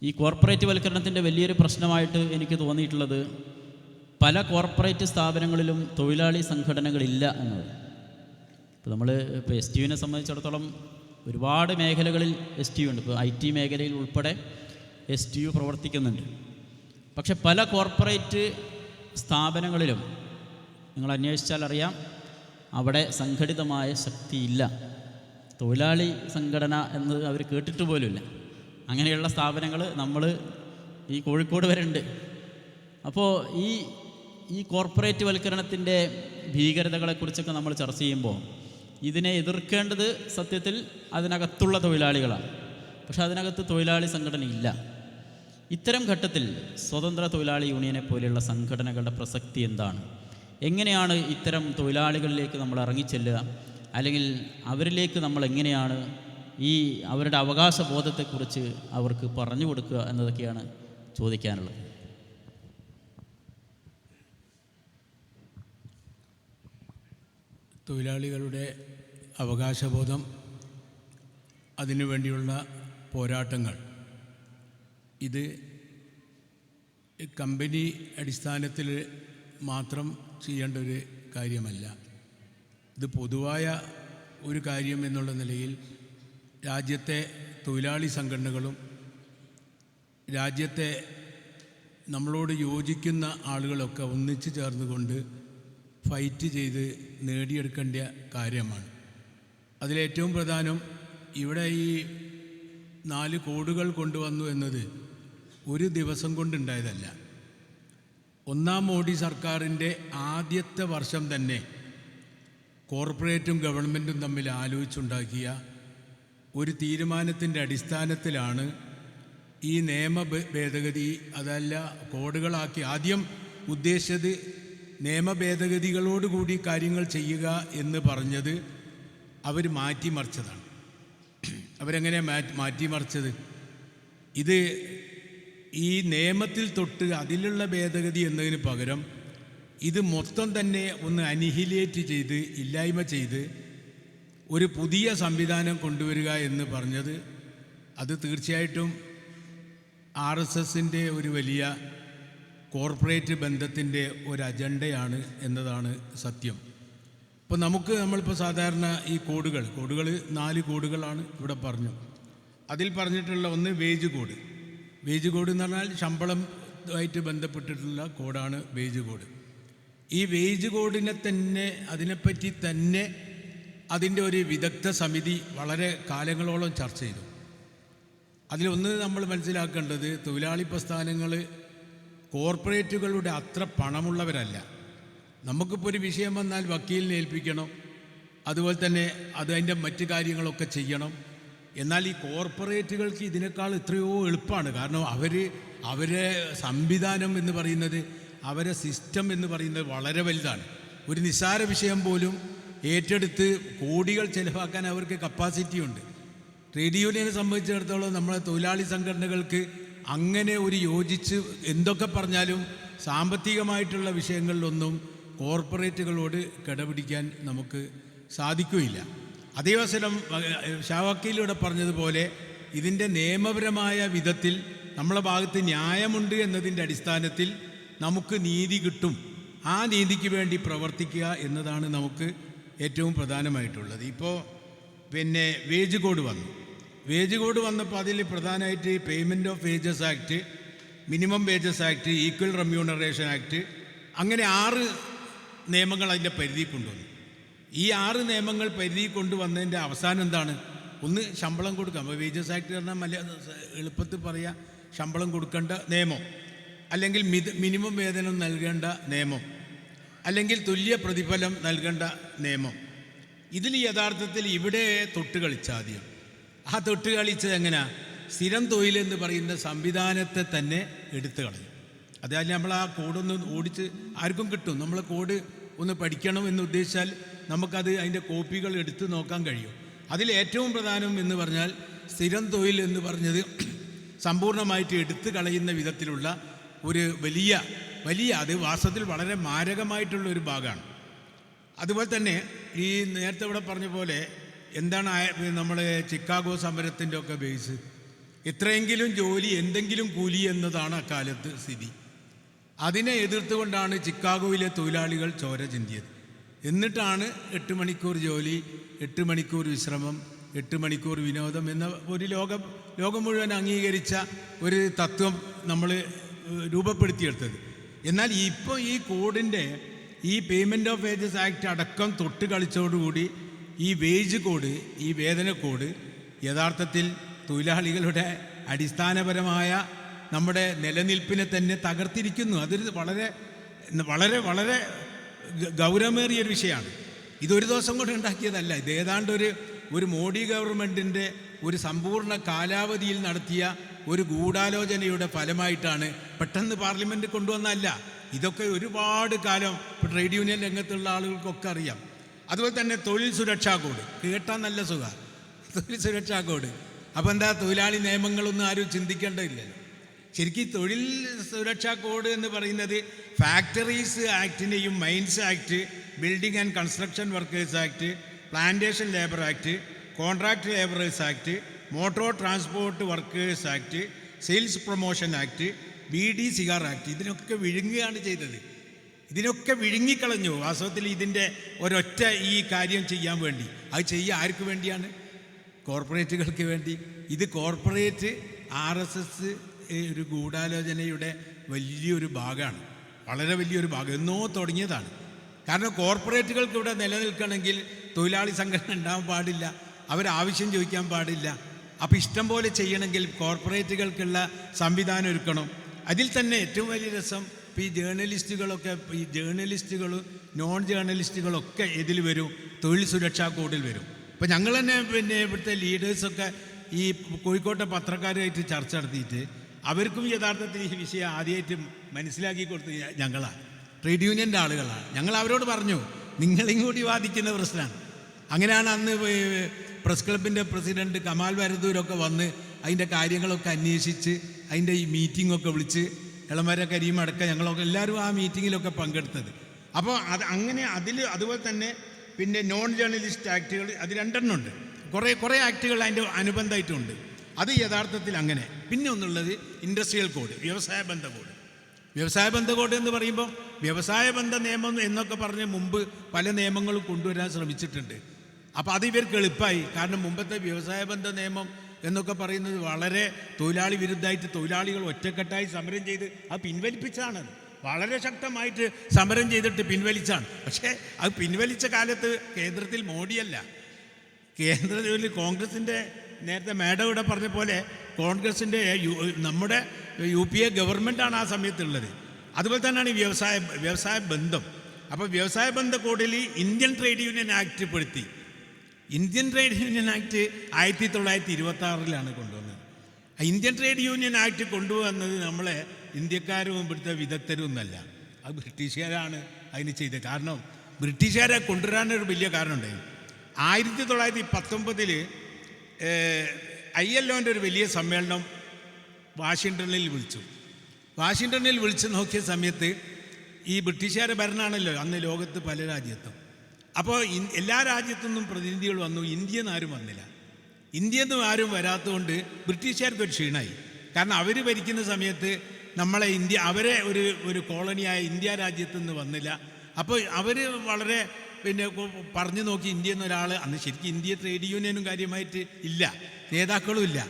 ഈ കോർപ്പറേറ്റ് വൽക്കരണത്തിൻ്റെ വലിയൊരു പ്രശ്നമായിട്ട് എനിക്ക് തോന്നിയിട്ടുള്ളത് പല കോർപ്പറേറ്റ് സ്ഥാപനങ്ങളിലും തൊഴിലാളി സംഘടനകളില്ല എന്നത്. ഇപ്പോൾ നമ്മൾ STUവിനെ സംബന്ധിച്ചിടത്തോളം ഒരുപാട് മേഖലകളിൽ STU ഉണ്ട്. ഇപ്പോൾ IT മേഖലയിൽ ഉൾപ്പെടെ STU പ്രവർത്തിക്കുന്നുണ്ട്. പക്ഷെ പല കോർപ്പറേറ്റ് സ്ഥാപനങ്ങളിലും നിങ്ങൾ അന്വേഷിച്ചാൽ അറിയാം, അവിടെ സംഘടിതമായ ശക്തിയില്ല. തൊഴിലാളി സംഘടന എന്ന് അവർ കേട്ടിട്ട് പോലുമില്ല. അങ്ങനെയുള്ള സ്ഥാപനങ്ങൾ നമ്മൾ ഈ കോഴിക്കോട് വരെ ഉണ്ട്. അപ്പോൾ ഈ കോർപ്പറേറ്റ് വൽക്കരണത്തിൻ്റെ ഭീകരതകളെക്കുറിച്ചൊക്കെ നമ്മൾ ചർച്ച ചെയ്യുമ്പോൾ ഇതിനെ എതിർക്കേണ്ടത് സത്യത്തിൽ അതിനകത്തുള്ള തൊഴിലാളികളാണ്. പക്ഷെ അതിനകത്ത് തൊഴിലാളി സംഘടനയില്ല. ഇത്തരം ഘട്ടത്തിൽ സ്വതന്ത്ര തൊഴിലാളി യൂണിയനെ പോലെയുള്ള സംഘടനകളുടെ പ്രസക്തി എന്താണ്? എങ്ങനെയാണ് ഇത്തരം തൊഴിലാളികളിലേക്ക് നമ്മൾ ഇറങ്ങിച്ചെല്ലുക? അല്ലെങ്കിൽ അവരിലേക്ക് നമ്മൾ എങ്ങനെയാണ് അവരുടെ അവകാശ ബോധത്തെക്കുറിച്ച് അവർക്ക് പറഞ്ഞു കൊടുക്കുക എന്നതൊക്കെയാണ് ചോദിക്കാനുള്ളത്. തൊഴിലാളികളുടെ അവകാശബോധം, അതിനുവേണ്ടിയുള്ള പോരാട്ടങ്ങൾ, ഇത് കമ്പനി അടിസ്ഥാനത്തിൽ മാത്രം ചെയ്യേണ്ട ഒരു കാര്യമല്ല. ഇത് പൊതുവായ ഒരു കാര്യം എന്നുള്ള നിലയിൽ രാജ്യത്തെ തൊഴിലാളി സംഘടനകളും രാജ്യത്തെ നമ്മളോട് യോജിക്കുന്ന ആളുകളൊക്കെ ഒന്നിച്ചു ചേർന്നുകൊണ്ട് ഫൈറ്റ് ചെയ്ത് നേടിയെടുക്കേണ്ട കാര്യമാണ്. അതിലേറ്റവും പ്രധാനം ഇവിടെ ഈ 4 കോഡുകൾ കൊണ്ടുവന്നു എന്നത് ഒരു ദിവസം കൊണ്ടുണ്ടായതല്ല. 1-ാം മോഡി സർക്കാരിൻ്റെ ആദ്യത്തെ വർഷം തന്നെ കോർപ്പറേറ്റും ഗവൺമെൻറ്റും തമ്മിൽ ആലോചിച്ചുണ്ടാക്കിയ ഒരു തീരുമാനത്തിൻ്റെ അടിസ്ഥാനത്തിലാണ് ഈ നിയമ ഭേദഗതി, അതല്ല കോഡുകളാക്കി. ആദ്യം ഉദ്ദേശിച്ചത് നിയമ ഭേദഗതികളോടുകൂടി കാര്യങ്ങൾ ചെയ്യുക എന്ന് പറഞ്ഞത് അവർ മാറ്റിമറിച്ചതാണ്. അവരെങ്ങനെ മാറ്റിമറിച്ചത്? ഇത് ഈ നിയമത്തിൽ തൊട്ട് അതിലുള്ള ഭേദഗതി എന്നതിന് പകരം ഇത് മൊത്തം തന്നെ ഒന്ന് അനിഹിലേറ്റ് ചെയ്ത്, ഇല്ലായ്മ ചെയ്ത് ഒരു പുതിയ സംവിധാനം കൊണ്ടുവരിക എന്ന് പറഞ്ഞത് അത് തീർച്ചയായിട്ടും RSSൻ്റെ ഒരു വലിയ കോർപ്പറേറ്റ് ബന്ധത്തിൻ്റെ ഒരു അജണ്ടയാണ് എന്നതാണ് സത്യം. ഇപ്പോൾ നമ്മളിപ്പോൾ സാധാരണ ഈ കോഡുകൾ 4 കോഡുകളാണ് ഇവിടെ പറഞ്ഞു. അതിൽ പറഞ്ഞിട്ടുള്ള ഒന്ന് വേജ് കോഡ്. വേജ് കോഡ് എന്ന് പറഞ്ഞാൽ ശമ്പളമായിട്ട് ബന്ധപ്പെട്ടിട്ടുള്ള കോഡാണ് വേജ് കോഡ്. ഈ വേജ് കോഡിനെ തന്നെ, അതിനെപ്പറ്റി തന്നെ അതിൻ്റെ ഒരു വിദഗ്ധ സമിതി വളരെ കാലങ്ങളോളം ചർച്ച ചെയ്തു. അതിലൊന്ന് നമ്മൾ മനസ്സിലാക്കേണ്ടത്, തൊഴിലാളി പ്രസ്ഥാനങ്ങൾ കോർപ്പറേറ്റുകളുടെ അത്ര പണമുള്ളവരല്ല. നമുക്കിപ്പോൾ ഒരു വിഷയം വന്നാൽ വക്കീലിനെ ഏൽപ്പിക്കണം, അതുപോലെ തന്നെ അതിൻ്റെ മറ്റു കാര്യങ്ങളൊക്കെ ചെയ്യണം. എന്നാൽ ഈ കോർപ്പറേറ്റുകൾക്ക് ഇതിനേക്കാൾ എത്രയോ എളുപ്പമാണ്. കാരണം അവരെ സംവിധാനം എന്ന് പറയുന്നത്, അവരെ സിസ്റ്റം എന്ന് പറയുന്നത് വളരെ വലുതാണ്. ഒരു നിസ്സാര വിഷയം പോലും ഏറ്റെടുത്ത് കോടികൾ ചെലവാക്കാൻ അവർക്ക് കപ്പാസിറ്റി ഉണ്ട്. ട്രേഡ് യൂണിയനെ സംബന്ധിച്ചിടത്തോളം നമ്മളെ തൊഴിലാളി സംഘടനകൾക്ക് അങ്ങനെ ഒരു യോജിച്ച് എന്തൊക്കെ പറഞ്ഞാലും സാമ്പത്തികമായിട്ടുള്ള വിഷയങ്ങളിലൊന്നും കോർപ്പറേറ്റുകളോട് കിടപിടിക്കാൻ നമുക്ക് സാധിക്കുകയില്ല. അതേവസരം ഷാവക്കീലിലൂടെ പറഞ്ഞതുപോലെ ഇതിൻ്റെ നിയമപരമായ വിധത്തിൽ നമ്മളെ ഭാഗത്ത് ന്യായമുണ്ട് എന്നതിൻ്റെ അടിസ്ഥാനത്തിൽ നമുക്ക് നീതി കിട്ടും. ആ നീതിക്ക് വേണ്ടി പ്രവർത്തിക്കുക എന്നതാണ് നമുക്ക് ഏറ്റവും പ്രധാനമായിട്ടുള്ളത്. ഇപ്പോൾ പിന്നെ വേജ് കോഡ് വന്നു. വേജ് കോഡ് വന്നപ്പോൾ അതിൽ പ്രധാനമായിട്ട് payment of wages act, minimum wages act, equal remuneration act, അങ്ങനെ 6 നിയമങ്ങൾ അതിൻ്റെ പരിധി കൊണ്ടുവന്നു. ഈ 6 നിയമങ്ങൾ പരിധി കൊണ്ടുവന്നതിൻ്റെ അവസാനം എന്താണ്? ഒന്ന്, ശമ്പളം കൊടുക്കാം. അപ്പോൾ വേജസ് ആക്ട് പറഞ്ഞാൽ എളുപ്പത്തിൽ പറയാം, ശമ്പളം കൊടുക്കേണ്ട നിയമം, അല്ലെങ്കിൽ മിനിമം വേതനം നൽകേണ്ട നിയമം, അല്ലെങ്കിൽ തുല്യ പ്രതിഫലം നൽകേണ്ട നിയമം. ഇതിൽ യഥാർത്ഥത്തിൽ ഇവിടെ തൊട്ട് കളിച്ചാദ്യം. ആ തൊട്ട് കളിച്ചത് എങ്ങനെയാണ്? സ്ഥിരം തൊഴിലെന്ന് പറയുന്ന സംവിധാനത്തെ തന്നെ എടുത്തു കളയും. അതായത് നമ്മൾ ആ കോഡൊന്ന് ഓടിച്ച് ആർക്കും കിട്ടും. നമ്മൾ കോഡ് ഒന്ന് പഠിക്കണം എന്ന് ഉദ്ദേശിച്ചാൽ നമുക്കത് അതിൻ്റെ കോപ്പികൾ എടുത്ത് നോക്കാൻ കഴിയും. അതിൽ ഏറ്റവും പ്രധാനം എന്ന് പറഞ്ഞാൽ സ്ഥിരം തൊഴിൽ എന്ന് പറഞ്ഞത് സമ്പൂർണ്ണമായിട്ട് എടുത്തു കളയുന്ന വിധത്തിലുള്ള ഒരു വലിയ അത് വാസ്തവത്തിൽ വളരെ മാരകമായിട്ടുള്ള ഒരു ഭാഗമാണ്. അതുപോലെ തന്നെ ഈ നേരത്തെ ഇവിടെ പറഞ്ഞ പോലെ എന്താണ് നമ്മൾ ചിക്കാഗോ സമരത്തിൻ്റെ ഒക്കെ ബേസ്, എത്രയെങ്കിലും ജോലി എന്തെങ്കിലും കൂലി എന്നതാണ് അക്കാലത്ത് സ്ഥിതി. അതിനെ എതിർത്തുകൊണ്ടാണ് ചിക്കാഗോയിലെ തൊഴിലാളികൾ ചോര ചിന്തിയത്. എന്നിട്ടാണ് 8 മണിക്കൂർ ജോലി, 8 മണിക്കൂർ വിശ്രമം, 8 മണിക്കൂർ വിനോദം എന്ന ഒരു ലോകം മുഴുവൻ അംഗീകരിച്ച ഒരു തത്വം നമ്മൾ രൂപപ്പെടുത്തിയെടുത്തത്. എന്നാൽ ഇപ്പോൾ ഈ കോഡിൻ്റെ ഈ പേയ്മെൻറ്റ് ഓഫ് വേജസ് ആക്ട് അടക്കം തൊട്ട് കളിച്ചോടുകൂടി ഈ വേജ് കോഡ്, ഈ വേതന കോഡ് യഥാർത്ഥത്തിൽ തൊഴിലാളികളുടെ അടിസ്ഥാനപരമായ നമ്മുടെ നിലനിൽപ്പിനെ തന്നെ തകർത്തിരിക്കുന്നു. അതൊരു വളരെ വളരെ വളരെ ഗൗരവമേറിയൊരു വിഷയമാണ്. ഇതൊരു ദിവസം കൊണ്ട് ഉണ്ടാക്കിയതല്ല. ഇത് ഏതാണ്ട് ഒരു മോഡി ഗവൺമെൻറ്റിൻ്റെ ഒരു സമ്പൂർണ്ണ കാലാവധിയിൽ നടത്തിയ ഒരു ഗൂഢാലോചനയുടെ ഫലമായിട്ടാണ് പെട്ടെന്ന് പാർലമെൻറ്റ് കൊണ്ടുവന്നതല്ല. ഇതൊക്കെ ഒരുപാട് കാലം ഇപ്പോൾ ട്രേഡ് യൂണിയൻ രംഗത്തുള്ള ആളുകൾക്കൊക്കെ അറിയാം. അതുപോലെ തന്നെ തൊഴിൽ സുരക്ഷാ കോഡ് കേട്ടാൽ നല്ല സുഖമാണ്. തൊഴിൽ സുരക്ഷാ കോഡ് അപ്പോൾ എന്താ, തൊഴിലാളി നിയമങ്ങളൊന്നും ആരും ചിന്തിക്കേണ്ടതില്ലല്ലോ. ശരിക്കും തൊഴിൽ സുരക്ഷാ കോഡ് എന്ന് പറയുന്നത് ഫാക്ടറീസ് ആക്ടിനെയും mines act, building and construction workers act, plantation labour act, contract labourers act, motor transport workers act, sales promotion act, BD cigar act, ഇതിനൊക്കെ വിഴുങ്ങുകയാണ് ചെയ്തത്. ഇതിനൊക്കെ വിഴുങ്ങിക്കളഞ്ഞു. വാസ്തവത്തിൽ ഇതിൻ്റെ ഒരൊറ്റ ഈ കാര്യം ചെയ്യാൻ വേണ്ടി. അത് ചെയ്യുക ആർക്ക് വേണ്ടിയാണ്? കോർപ്പറേറ്റുകൾക്ക് വേണ്ടി. ഇത് കോർപ്പറേറ്റ് RSS ഒരു ഗൂഢാലോചനയുടെ വലിയൊരു ഭാഗമാണ്, വളരെ വലിയൊരു ഭാഗം. എന്നോ തുടങ്ങിയതാണ്. കാരണം കോർപ്പറേറ്റുകൾക്ക് ഇവിടെ നിലനിൽക്കണമെങ്കിൽ തൊഴിലാളി സംഘടന ഉണ്ടാവാൻ പാടില്ല, അവരാവശ്യം ചോദിക്കാൻ പാടില്ല. അപ്പോൾ ഇഷ്ടം പോലെ ചെയ്യണമെങ്കിൽ കോർപ്പറേറ്റുകൾക്കുള്ള സംവിധാനം ഒരുക്കണം. അതിൽ തന്നെ ഏറ്റവും വലിയ രസം ഇപ്പോൾ ഈ ജേർണലിസ്റ്റുകളും നോൺ ജേർണലിസ്റ്റുകളൊക്കെ ഇതിൽ വരും, തൊഴിൽ സുരക്ഷാ കോഡിൽ വരും. ഇപ്പോൾ ഞങ്ങൾ തന്നെ ഇവിടുത്തെ ലീഡേഴ്സൊക്കെ ഈ കോഴിക്കോട്ടെ പത്രക്കാരുമായിട്ട് ചർച്ച നടത്തിയിട്ട് അവർക്കും യഥാർത്ഥത്തിൽ ഈ വിഷയം ആദ്യമായിട്ട് മനസ്സിലാക്കി കൊടുത്തത് ഞങ്ങളാണ്, ട്രേഡ് യൂണിയൻ്റെ ആളുകളാണ്. ഞങ്ങൾ അവരോട് പറഞ്ഞു, നിങ്ങളെയും കൂടി വാദിക്കുന്ന പ്രശ്നമാണ്. അങ്ങനെയാണ് അന്ന് പ്രസ് ക്ലബിൻ്റെ പ്രസിഡൻറ്റ് കമാൽ വരദൂരൊക്കെ വന്ന് അതിൻ്റെ കാര്യങ്ങളൊക്കെ അന്വേഷിച്ച് അതിൻ്റെ ഈ മീറ്റിങ്ങൊക്കെ വിളിച്ച് ഇളമര കരീം അടക്കം ഞങ്ങളൊക്കെ എല്ലാവരും ആ മീറ്റിങ്ങിലൊക്കെ പങ്കെടുത്തത്. അപ്പോൾ അതുപോലെ തന്നെ പിന്നെ നോൺ ജേർണലിസ്റ്റ് ആക്ടുകൾ അത് 2 ഉണ്ട്. കുറേ ആക്ടുകൾ അതിൻ്റെ അനുബന്ധമായിട്ടുണ്ട്. അത് യഥാർത്ഥത്തിൽ അങ്ങനെ. പിന്നെ ഒന്നുള്ളത് ഇൻഡസ്ട്രിയൽ കോഡ്, വ്യവസായ ബന്ധ കോഡ്. വ്യവസായ ബന്ധ കോഡ് എന്ന് പറയുമ്പോൾ വ്യവസായ ബന്ധ നിയമം എന്നൊക്കെ പറഞ്ഞ് മുമ്പ് പല നിയമങ്ങളും കൊണ്ടുവരാൻ ശ്രമിച്ചിട്ടുണ്ട്. അപ്പോൾ അത് ഇവർക്ക് എളുപ്പമായി. കാരണം മുമ്പത്തെ വ്യവസായ ബന്ധ നിയമം എന്നൊക്കെ പറയുന്നത് വളരെ തൊഴിലാളി വിരുദ്ധമായിട്ട് തൊഴിലാളികൾ ഒറ്റക്കെട്ടായി സമരം ചെയ്ത് അത് പിൻവലിപ്പിച്ചാണ്. വളരെ ശക്തമായിട്ട് സമരം ചെയ്തിട്ട് പിൻവലിച്ചാണ്. പക്ഷേ അത് പിൻവലിച്ച കാലത്ത് കേന്ദ്രത്തിൽ മോഡിയല്ല, കേന്ദ്രത്തിൽ കോൺഗ്രസിൻ്റെ, നേരത്തെ മാഡം ഇവിടെ പറഞ്ഞ പോലെ കോൺഗ്രസിൻ്റെ നമ്മുടെ UPA ഗവൺമെൻറ്റാണ് ആ സമയത്തുള്ളത്. അതുപോലെ തന്നെയാണ് ഈ വ്യവസായ ബന്ധം. അപ്പോൾ വ്യവസായ ബന്ധ കോഡിൽ ഇന്ത്യൻ ട്രേഡ് യൂണിയൻ ആക്ട് പെടുത്തി. ഇന്ത്യൻ ട്രേഡ് യൂണിയൻ ആക്ട് 1926 കൊണ്ടുവന്നത്. ഇന്ത്യൻ ട്രേഡ് യൂണിയൻ ആക്ട് കൊണ്ടുവന്നത് നമ്മളെ ഇന്ത്യക്കാരും ഇവിടുത്തെ വിദഗ്ധരും ഒന്നല്ല, അത് ബ്രിട്ടീഷുകാരാണ് അതിന് ചെയ്തത്. കാരണം ബ്രിട്ടീഷുകാരെ കൊണ്ടുവരാനൊരു വലിയ കാരണമുണ്ടായി. 1919 ILOൻ്റെ ഒരു വലിയ സമ്മേളനം വാഷിങ്ടണിൽ വിളിച്ചു നോക്കിയ സമയത്ത് ഈ ബ്രിട്ടീഷുകാരുടെ ഭരണമാണല്ലോ അന്ന് ലോകത്ത് പല രാജ്യത്തും. അപ്പോൾ എല്ലാ രാജ്യത്തു നിന്നും പ്രതിനിധികൾ വന്നു, ഇന്ത്യയിൽ നിന്ന് ആരും വന്നില്ല. ഇന്ത്യയിൽ നിന്നും ആരും വരാത്തതുകൊണ്ട് ബ്രിട്ടീഷുകാർക്ക് ഒരു ക്ഷീണമായി. കാരണം അവർ ഭരിക്കുന്ന സമയത്ത് നമ്മളെ അവരെ ഒരു കോളനിയായ ഇന്ത്യ രാജ്യത്തു നിന്ന് വന്നില്ല. അപ്പോൾ അവർ വളരെ പറഞ്ഞു നോക്കി, ഇന്ത്യയിൽ നിന്ന് ഒരാൾ, അന്ന് ശരിക്കും ഇന്ത്യ ട്രേഡ് യൂണിയനും കാര്യമായിട്ട് ഇല്ല, നേതാക്കളും ഇല്ല.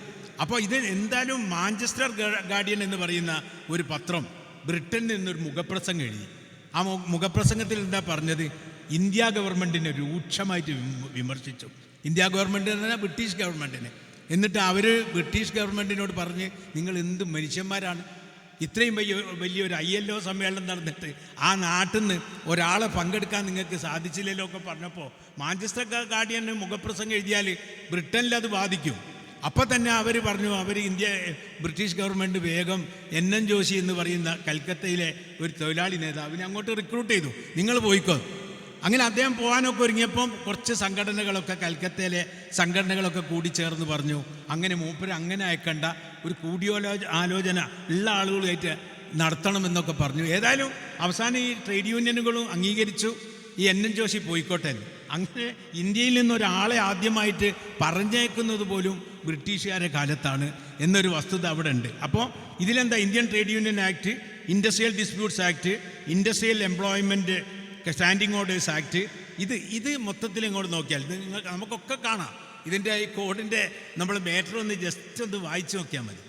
അപ്പോൾ ഇത് എന്തായാലും മാഞ്ചസ്റ്റർ ഗാർഡിയൻ എന്ന് പറയുന്ന ഒരു പത്രം ബ്രിട്ടനിൽ നിന്നൊരു മുഖപ്രസംഗം എഴുതി. ആ മുഖപ്രസംഗത്തിൽ എന്താ പറഞ്ഞത്? ഇന്ത്യ ഗവൺമെൻറ്റിനെ രൂക്ഷമായിട്ട് വിമർശിച്ചു. ഇന്ത്യ ഗവൺമെൻറ് എന്ന് പറഞ്ഞാൽ ബ്രിട്ടീഷ് ഗവൺമെൻറ്റിനെ. എന്നിട്ട് അവർ ബ്രിട്ടീഷ് ഗവൺമെൻറ്റിനോട് പറഞ്ഞ്, നിങ്ങൾ എന്ത് മനുഷ്യന്മാരാണ്, ഇത്രയും വലിയൊരു ILO സമ്മേളനം നടന്നിട്ട് ആ നാട്ടിൽ നിന്ന് ഒരാളെ പങ്കെടുക്കാൻ നിങ്ങൾക്ക് സാധിച്ചില്ലല്ലോ ഒക്കെ പറഞ്ഞപ്പോൾ മാഞ്ചസ്റ്റർ ഗാർഡിയന് മുഖപ്രസംഗം എഴുതിയാൽ ബ്രിട്ടനിൽ അത് ബാധിക്കും. അപ്പോൾ തന്നെ അവർ പറഞ്ഞു, ബ്രിട്ടീഷ് ഗവൺമെൻറ് വേഗം NN ജോഷി എന്ന് പറയുന്ന കൽക്കത്തയിലെ ഒരു തൊഴിലാളി നേതാവിനെ അങ്ങോട്ട് റിക്രൂട്ട് ചെയ്തു, നിങ്ങൾ പോയിക്കോ. അങ്ങനെ അദ്ദേഹം പോകാനൊക്കെ ഒരുങ്ങിയപ്പം കുറച്ച് സംഘടനകളൊക്കെ, കൽക്കത്തയിലെ സംഘടനകളൊക്കെ കൂടി ചേർന്ന് പറഞ്ഞു, അങ്ങനെ മൂപ്പര് അങ്ങനെ അയക്കണ്ട, ഒരു ആലോചന ഉള്ള ആളുകളുമായിട്ട് നടത്തണമെന്നൊക്കെ പറഞ്ഞു. ഏതായാലും അവസാനം ഈ ട്രേഡ് യൂണിയനുകളും അംഗീകരിച്ചു, ഈ NN ജോഷി പോയിക്കോട്ടെ. അങ്ങനെ ഇന്ത്യയിൽ നിന്നൊരാളെ ആദ്യമായിട്ട് പറഞ്ഞേക്കുന്നത് പോലും ബ്രിട്ടീഷുകാരുടെ കാലത്താണ് എന്നൊരു വസ്തുത അവിടെ ഉണ്ട്. അപ്പോൾ ഇതിലെന്താ? Indian trade union act, industrial disputes act, industrial employment standing orders act, ഇത് മൊത്തത്തിൽ ഇങ്ങോട്ട് നോക്കിയാൽ നമുക്കൊക്കെ കാണാം. ഇതിൻ്റെ ഈ കോഡിൻ്റെ നമ്മൾ മാറ്റർ ഒന്ന് ജസ്റ്റ് ഒന്ന് വായിച്ചു നോക്കിയാൽ മതി.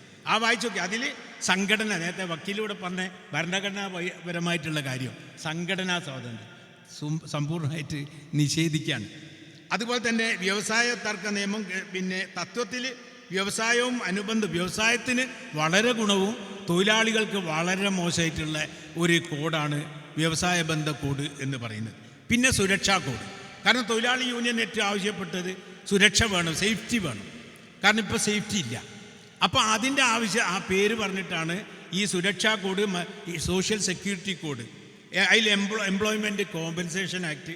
വായിച്ചു നോക്കി അതിൽ സംഘടന, നേരത്തെ വക്കീലൂടെ പറഞ്ഞ ഭരണഘടനാപരമായിട്ടുള്ള കാര്യം, സംഘടനാ സ്വാതന്ത്ര്യം സമ്പൂർണ്ണമായിട്ട് നിഷേധിക്കുകയാണ്. അതുപോലെ തന്നെ വ്യവസായ തർക്ക നിയമം, തത്വത്തിൽ വ്യവസായവും വ്യവസായത്തിന് വളരെ ഗുണവും തൊഴിലാളികൾക്ക് വളരെ മോശമായിട്ടുള്ള ഒരു കോഡാണ് വ്യവസായ ബന്ധ കോഡ് എന്ന് പറയുന്നത്. പിന്നെ സുരക്ഷാ കോഡ്. കാരണം തൊഴിലാളി യൂണിയൻ ഏറ്റവും ആവശ്യപ്പെട്ടത് സുരക്ഷ വേണം, സേഫ്റ്റി വേണം. കാരണം ഇപ്പോൾ സേഫ്റ്റി ഇല്ല. അപ്പോൾ അതിൻ്റെ ആ പേര് പറഞ്ഞിട്ടാണ് ഈ സുരക്ഷാ കോഡ്, ഈ സോഷ്യൽ സെക്യൂരിറ്റി കോഡ്. അതിൽ employment compensation act,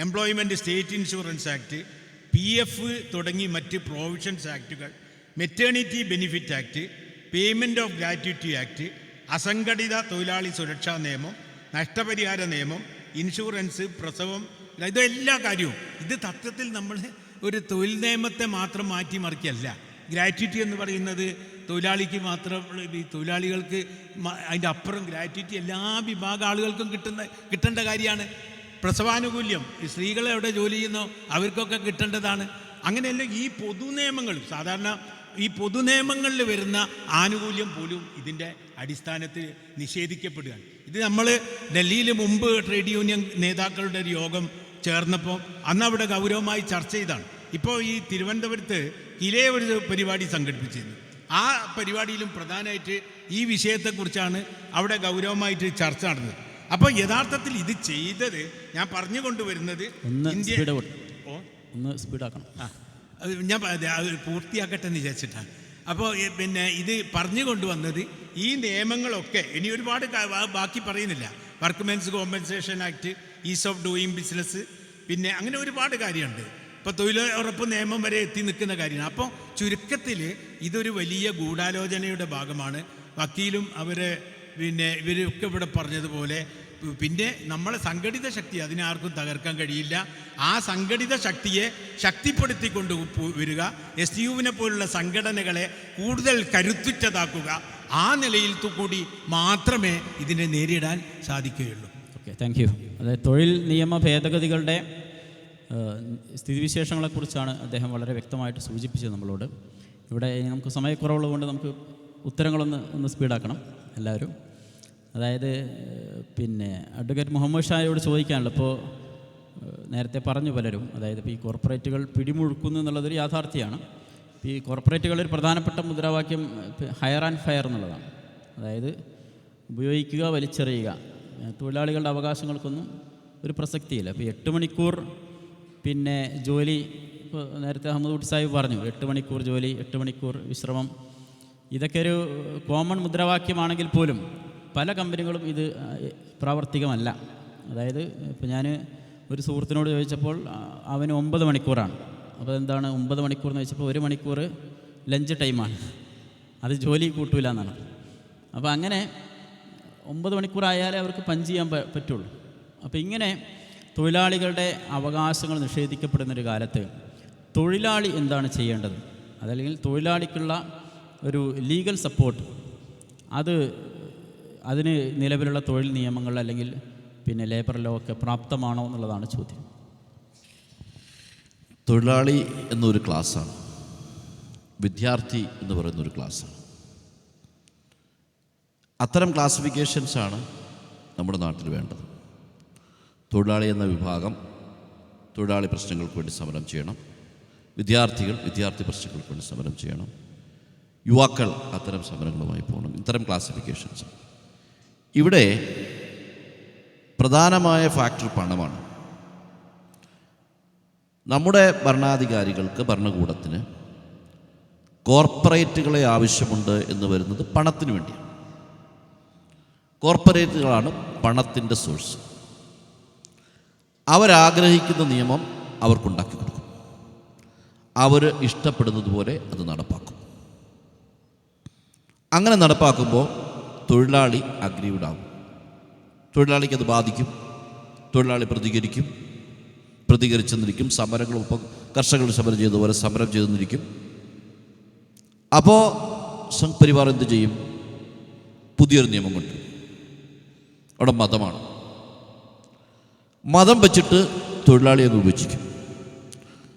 employment state insurance act, PF തുടങ്ങി മറ്റ് പ്രൊവിഷൻസ് ആക്ടുകൾ, maternity benefit act, payment of gratuity act, അസംഘടിത തൊഴിലാളി സുരക്ഷാ നിയമം, നഷ്ടപരിഹാര നിയമം, ഇൻഷുറൻസ്, പ്രസവം, ഇതെല്ലാ കാര്യവും. ഇത് തത്വത്തിൽ നമ്മൾ ഒരു തൊഴിൽ നിയമത്തെ മാത്രം മാറ്റിമറിക്കല്ല. ഗ്രാറ്റുവിറ്റി എന്ന് പറയുന്നത് തൊഴിലാളിക്ക് മാത്രം, ഈ തൊഴിലാളികൾക്ക് അതിൻ്റെ അപ്പുറം ഗ്രാറ്റുവിറ്റി എല്ലാ വിഭാഗം ആളുകൾക്കും കിട്ടേണ്ട കാര്യമാണ്. പ്രസവാനുകൂല്യം ഈ സ്ത്രീകൾ എവിടെ ജോലി ചെയ്യുന്നോ അവർക്കൊക്കെ കിട്ടേണ്ടതാണ്. അങ്ങനെയല്ല ഈ പൊതുനിയമങ്ങൾ, സാധാരണ ഈ പൊതുനിയമങ്ങളിൽ വരുന്ന ആനുകൂല്യം പോലും ഇതിൻ്റെ അടിസ്ഥാനത്തിൽ നിഷേധിക്കപ്പെടുകയാണ്. ഇത് നമ്മൾ ഡൽഹിയിൽ മുമ്പ് ട്രേഡ് യൂണിയൻ നേതാക്കളുടെ ഒരു യോഗം ചേർന്നപ്പോൾ അന്ന് അവിടെ ഗൗരവമായി ചർച്ച ചെയ്താണ്. ഇപ്പോൾ ഈ തിരുവനന്തപുരത്ത് കിലേ ഒരു പരിപാടി സംഘടിപ്പിച്ചിരുന്നു. ആ പരിപാടിയിലും പ്രധാനമായിട്ട് ഈ വിഷയത്തെക്കുറിച്ചാണ് അവിടെ ഗൗരവമായിട്ട് ചർച്ച നടന്നത്. അപ്പോൾ യഥാർത്ഥത്തിൽ ഇത് ചെയ്തത്, ഞാൻ പറഞ്ഞു കൊണ്ടുവരുന്നത്, ഒന്ന് സ്പീഡാക്കണം, ഞാൻ പൂർത്തിയാക്കട്ടെ എന്ന് വിചാരിച്ചിട്ടാണ്. അപ്പോൾ ഇത് പറഞ്ഞു കൊണ്ടുവന്നത് ഈ നിയമങ്ങളൊക്കെ ഇനി ഒരുപാട് ബാക്കി പറയുന്നില്ല. Workmen's compensation act, ease of doing business, പിന്നെ അങ്ങനെ ഒരുപാട് കാര്യമുണ്ട്. ഇപ്പോൾ തൊഴിലുറപ്പ് നിയമം വരെ എത്തി നിൽക്കുന്ന കാര്യമാണ്. അപ്പോൾ ചുരുക്കത്തിൽ ഇതൊരു വലിയ ഗൂഢാലോചനയുടെ ഭാഗമാണ്. വക്കീലും ഇവരൊക്കെ ഇവിടെ പറഞ്ഞതുപോലെ പിന്നെ നമ്മളെ സംഘടിത ശക്തി അതിനാർക്കും തകർക്കാൻ കഴിയില്ല. ആ സംഘടിത ശക്തിയെ ശക്തിപ്പെടുത്തിക്കൊണ്ട് വരിക, SUവിനെ പോലുള്ള സംഘടനകളെ കൂടുതൽ കരുത്തുറ്റതാക്കുക. ആ നിലയിൽ കൂടി മാത്രമേ ഇതിനെ നേരിടാൻ സാധിക്കുകയുള്ളൂ. Okay, thank you. അതായത് തൊഴിൽ നിയമ ഭേദഗതികളുടെ സ്ഥിതിവിശേഷങ്ങളെക്കുറിച്ചാണ് അദ്ദേഹം വളരെ വ്യക്തമായിട്ട് സൂചിപ്പിച്ചത് നമ്മളോട്. ഇവിടെ നമുക്ക് സമയക്കുറവുള്ളത് കൊണ്ട് നമുക്ക് ഉത്തരങ്ങളൊന്ന് സ്പീഡാക്കണം എല്ലാവരും. അതായത് അഡ്വക്കേറ്റ് മുഹമ്മദ് ഷായോട് ചോദിക്കാനുള്ളത്, ഇപ്പോൾ നേരത്തെ പറഞ്ഞു പലരും, അതായത് ഇപ്പോൾ ഈ കോർപ്പറേറ്റുകൾ പിടിമുഴുക്കുന്നു എന്നുള്ളതൊരു യാഥാർത്ഥ്യമാണ്. ഈ കോർപ്പറേറ്റുകളിൽ പ്രധാനപ്പെട്ട മുദ്രാവാക്യം ഹയർ ആൻഡ് ഫയർ എന്നുള്ളതാണ്. അതായത് ഉപയോഗിക്കുക, വലിച്ചെറിയുക. തൊഴിലാളികളുടെ അവകാശങ്ങൾക്കൊന്നും ഒരു പ്രസക്തിയില്ല. ഇപ്പോൾ 8 മണിക്കൂർ ജോലി, ഇപ്പോൾ നേരത്തെ അഹമ്മദ് കുട്ടി സാഹിബ് പറഞ്ഞു, 8 മണിക്കൂർ ജോലി, 8 മണിക്കൂർ വിശ്രമം, ഇതൊക്കെ ഒരു കോമൺ മുദ്രാവാക്യമാണെങ്കിൽ പോലും പല കമ്പനികളും ഇത് പ്രാവർത്തികമല്ല. അതായത് ഇപ്പോൾ ഞാൻ ഒരു സുഹൃത്തിനോട് ചോദിച്ചപ്പോൾ അവന് 9 മണിക്കൂറാണ്. അപ്പോൾ എന്താണ് 9 മണിക്കൂർ എന്ന് ചോദിച്ചപ്പോൾ 1 മണിക്കൂർ ലഞ്ച് ടൈമാണ്, അത് ജോലി കൂട്ടൂല എന്നാണ്. അപ്പോൾ അങ്ങനെ 9 മണിക്കൂറായാലേ അവർക്ക് പഞ്ച് ചെയ്യാൻ പറ്റുള്ളൂ. അപ്പോൾ ഇങ്ങനെ തൊഴിലാളികളുടെ അവകാശങ്ങൾ നിഷേധിക്കപ്പെടുന്നൊരു കാലത്ത് തൊഴിലാളി എന്താണ് ചെയ്യേണ്ടത്, അതല്ലെങ്കിൽ തൊഴിലാളിക്കുള്ള ഒരു ലീഗൽ സപ്പോർട്ട് അതിന് നിലവിലുള്ള തൊഴിൽ നിയമങ്ങൾ അല്ലെങ്കിൽ പിന്നെ ലേബർ ലോ ഒക്കെ പ്രാപ്തമാണോ എന്നുള്ളതാണ് ചോദ്യം. തൊഴിലാളി എന്നൊരു ക്ലാസ്സാണ്, വിദ്യാർത്ഥി എന്ന് പറയുന്നൊരു ക്ലാസ്സാണ്. അത്തരം ക്ലാസിഫിക്കേഷൻസാണ് നമ്മുടെ നാട്ടിൽ വേണ്ടത്. തൊഴിലാളി എന്ന വിഭാഗം തൊഴിലാളി പ്രശ്നങ്ങൾക്ക് വേണ്ടി സമരം ചെയ്യണം, വിദ്യാർത്ഥികൾ വിദ്യാർത്ഥി പ്രശ്നങ്ങൾക്ക് വേണ്ടി സമരം ചെയ്യണം, യുവാക്കൾ അത്തരം സമരങ്ങളുമായി പോകണം. ഇത്തരം ക്ലാസിഫിക്കേഷൻസ്. ഇവിടെ പ്രധാനമായ ഫാക്ടർ പണമാണ്. നമ്മുടെ ഭരണാധികാരികൾക്ക്, ഭരണകൂടത്തിന് കോർപ്പറേറ്റുകളെ ആവശ്യമുണ്ട് എന്ന് വരുന്നത് പണത്തിന് വേണ്ടിയാണ്. കോർപ്പറേറ്റുകളാണ് പണത്തിൻ്റെ സോഴ്സ്. അവരാഗ്രഹിക്കുന്ന നിയമം അവർക്കുണ്ടാക്കി കൊടുക്കും, അവർ ഇഷ്ടപ്പെടുന്നത് പോലെ അത് നടപ്പാക്കും. അങ്ങനെ നടപ്പാക്കുമ്പോൾ തൊഴിലാളി അഗ്രീവ്ഡ് ആകും. തൊഴിലാളിക്ക് അത് ബാധിക്കും, തൊഴിലാളി പ്രതികരിച്ചെന്നിരിക്കും. സമരങ്ങളും ഇപ്പോൾ കർഷകർ സമരം ചെയ്തതുപോലെ സമരം ചെയ്തെന്നിരിക്കും. അപ്പോൾ സംഘ് പരിവാർ എന്ത് ചെയ്യും? പുതിയൊരു നിയമം കൊണ്ട് അവിടെ മതമാണ്. മതം വെച്ചിട്ട് തൊഴിലാളിയെ വിഭജിക്കും,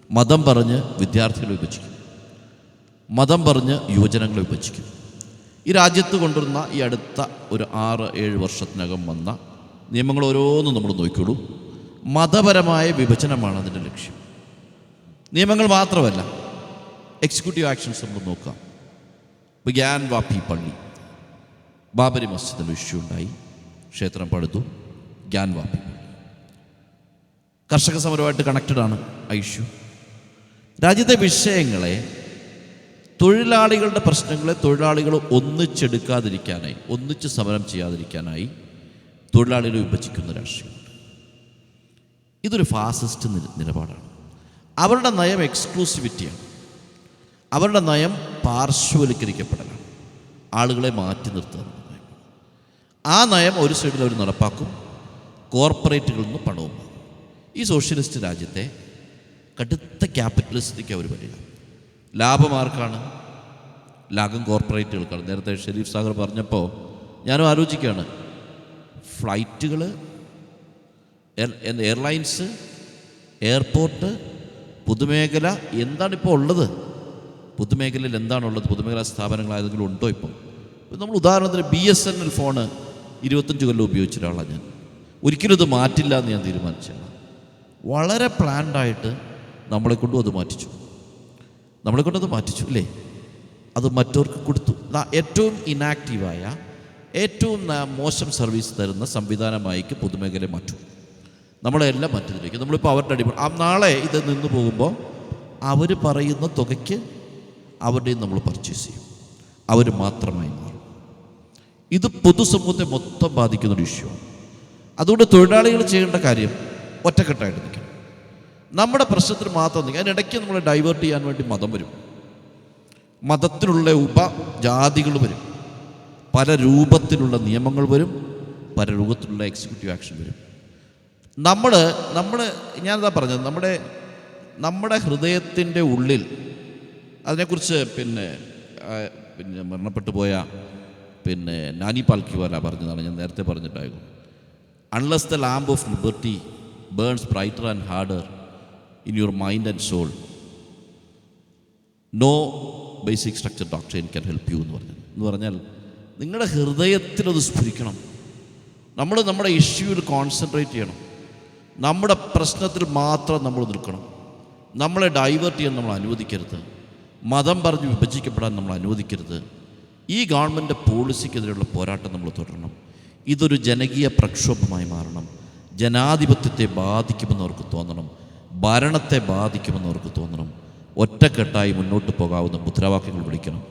മതം പറഞ്ഞ് വിദ്യാർത്ഥികളെ വിഭജിക്കും, മതം പറഞ്ഞ് യുവജനങ്ങളെ വിഭജിക്കും. ഈ രാജ്യത്ത് കൊണ്ടുവരുന്ന ഈ അടുത്ത ഒരു 6-7 വർഷത്തിനകം വന്ന നിയമങ്ങൾ ഓരോന്നും നമ്മൾ നോക്കിക്കോളൂ. മതപരമായ വിഭജനമാണ് അതിൻ്റെ ലക്ഷ്യം. നിയമങ്ങൾ മാത്രമല്ല, എക്സിക്യൂട്ടീവ് ആക്ഷൻസ് നമ്മൾ നോക്കാം. ഇപ്പോൾ ഗ്യാൻ വാപ്പി പള്ളി, ബാബരി മസ്ജിദിൽ ഇഷ്യൂ ഉണ്ടായി, ക്ഷേത്രം പടുത്തു, ഗ്യാൻ വാപ്പി പള്ളി കർഷക സമരമായിട്ട് കണക്റ്റഡാണ് ആ ഇഷ്യൂ. രാജ്യത്തെ വിഷയങ്ങളെ, തൊഴിലാളികളുടെ പ്രശ്നങ്ങളെ തൊഴിലാളികൾ ഒന്നിച്ചെടുക്കാതിരിക്കാനായി, ഒന്നിച്ച് സമരം ചെയ്യാതിരിക്കാനായി തൊഴിലാളികളെ വിഭജിക്കുന്ന രാഷ്ട്രീയമുണ്ട്. ഇതൊരു ഫാസിസ്റ്റ് നിലപാടാണ്. അവരുടെ നയം എക്സ്ക്ലൂസിവിറ്റിയാണ്, അവരുടെ നയം പാർശ്വവൽക്കരിക്കപ്പെടലാണ്, ആളുകളെ മാറ്റി നിർത്തുക. ആ നയം ഒരു സൈഡിൽ അവർ നടപ്പാക്കും, കോർപ്പറേറ്റുകളിൽ നിന്ന് പണവും വാങ്ങും. ഈ സോഷ്യലിസ്റ്റ് രാജ്യത്തെ കടുത്ത ക്യാപിറ്റലിസ്റ്റിലേക്ക് അവർ വരിക. ലാഭമാർക്കാണ്? ലാഭം കോർപ്പറേറ്റുകൾക്കാണ്. നേരത്തെ ഷെരീഫ് സാഗർ പറഞ്ഞപ്പോൾ ഞാനും ആലോചിക്കുകയാണ്, ഫ്ലൈറ്റുകൾ, എയർലൈൻസ്, എയർപോർട്ട്, പൊതുമേഖല, എന്താണിപ്പോൾ ഉള്ളത്? പൊതുമേഖലയിൽ എന്താണുള്ളത്? പൊതുമേഖലാ സ്ഥാപനങ്ങൾ ആയതെങ്കിലും ഉണ്ടോ? ഇപ്പോൾ നമ്മൾ ഉദാഹരണത്തിന് BSNL ഫോണ് 25 കൊല്ലം ഉപയോഗിച്ച ഒരാളാണ് ഞാൻ. ഒരിക്കലും ഇത് മാറ്റില്ല എന്ന് ഞാൻ തീരുമാനിച്ചാണ്. വളരെ പ്ലാൻഡായിട്ട് നമ്മളെക്കൊണ്ടും അത് മാറ്റിച്ചു അല്ലേ? അത് മറ്റവർക്ക് കൊടുത്തു. ഏറ്റവും ഇനാക്റ്റീവായ, ഏറ്റവും മോശം സർവീസ് തരുന്ന സംവിധാനമായിക്ക് പൊതുമേഖലയെ മാറ്റും. നമ്മളെല്ലാം മറ്റതിലേക്ക് നമ്മളിപ്പോൾ അവരുടെ അടിമ. നാളെ ഇത് നിന്ന് പോകുമ്പോൾ അവർ പറയുന്ന തുകയ്ക്ക് അവരുടെയും നമ്മൾ പർച്ചേസ് ചെയ്യും, അവർ മാത്രമായി മാറും. ഇത് പൊതുസമൂഹത്തെ മൊത്തം ബാധിക്കുന്നൊരു ഇഷ്യൂ ആണ്. അതുകൊണ്ട് തൊഴിലാളികൾ ചെയ്യേണ്ട കാര്യം ഒറ്റക്കെട്ടായിട്ട് നിൽക്കണം, നമ്മുടെ പ്രശ്നത്തിന് മാത്രം നിൽക്കുക. അതിനിടയ്ക്ക് നമ്മളെ ഡൈവേർട്ട് ചെയ്യാൻ വേണ്ടി മതം വരും, മതത്തിലുള്ള ഉപജാതികൾ വരും, പല രൂപത്തിലുള്ള നിയമങ്ങൾ വരും, പല രൂപത്തിലുള്ള എക്സിക്യൂട്ടീവ് ആക്ഷൻ വരും. ഞാനെന്താ പറഞ്ഞത്, നമ്മുടെ ഹൃദയത്തിൻ്റെ ഉള്ളിൽ അതിനെക്കുറിച്ച് പിന്നെ മരണപ്പെട്ടു പോയ നാനി പാൽക്കിവാല പറഞ്ഞതാണ്, ഞാൻ നേരത്തെ പറഞ്ഞിട്ടായിരുന്നു. Unless the lamp of liberty burns brighter and harder in your mind and soul, no basic structure doctrine can help you എന്ന് പറഞ്ഞാൽ നിങ്ങളുടെ ഹൃദയത്തിലത് സ്ഫുരിക്കണം. നമ്മുടെ ഇഷ്യൂവിൽ കോൺസെൻട്രേറ്റ് ചെയ്യണം, നമ്മുടെ പ്രശ്നത്തിൽ മാത്രം നമ്മൾ നിൽക്കണം. നമ്മളെ ഡൈവേർട്ട് ചെയ്യാൻ നമ്മൾ അനുവദിക്കരുത്, മതം പറഞ്ഞ് വിഭജിക്കപ്പെടാൻ നമ്മൾ അനുവദിക്കരുത്. ഈ ഗവൺമെൻറ് പോളിസിക്കെതിരെയുള്ള പോരാട്ടം നമ്മൾ തുടരണം. ഇതൊരു ജനകീയ പ്രക്ഷോഭമായി മാറണം. ജനാധിപത്യത്തെ ബാധിക്കുമെന്ന് അവർക്ക് തോന്നണം, ഭരണത്തെ ബാധിക്കുമെന്ന് അവർക്ക് തോന്നണം. ഒറ്റക്കെട്ടായി മുന്നോട്ട് പോകാവുന്ന മുദ്രാവാക്യങ്ങൾ വിളിക്കണം.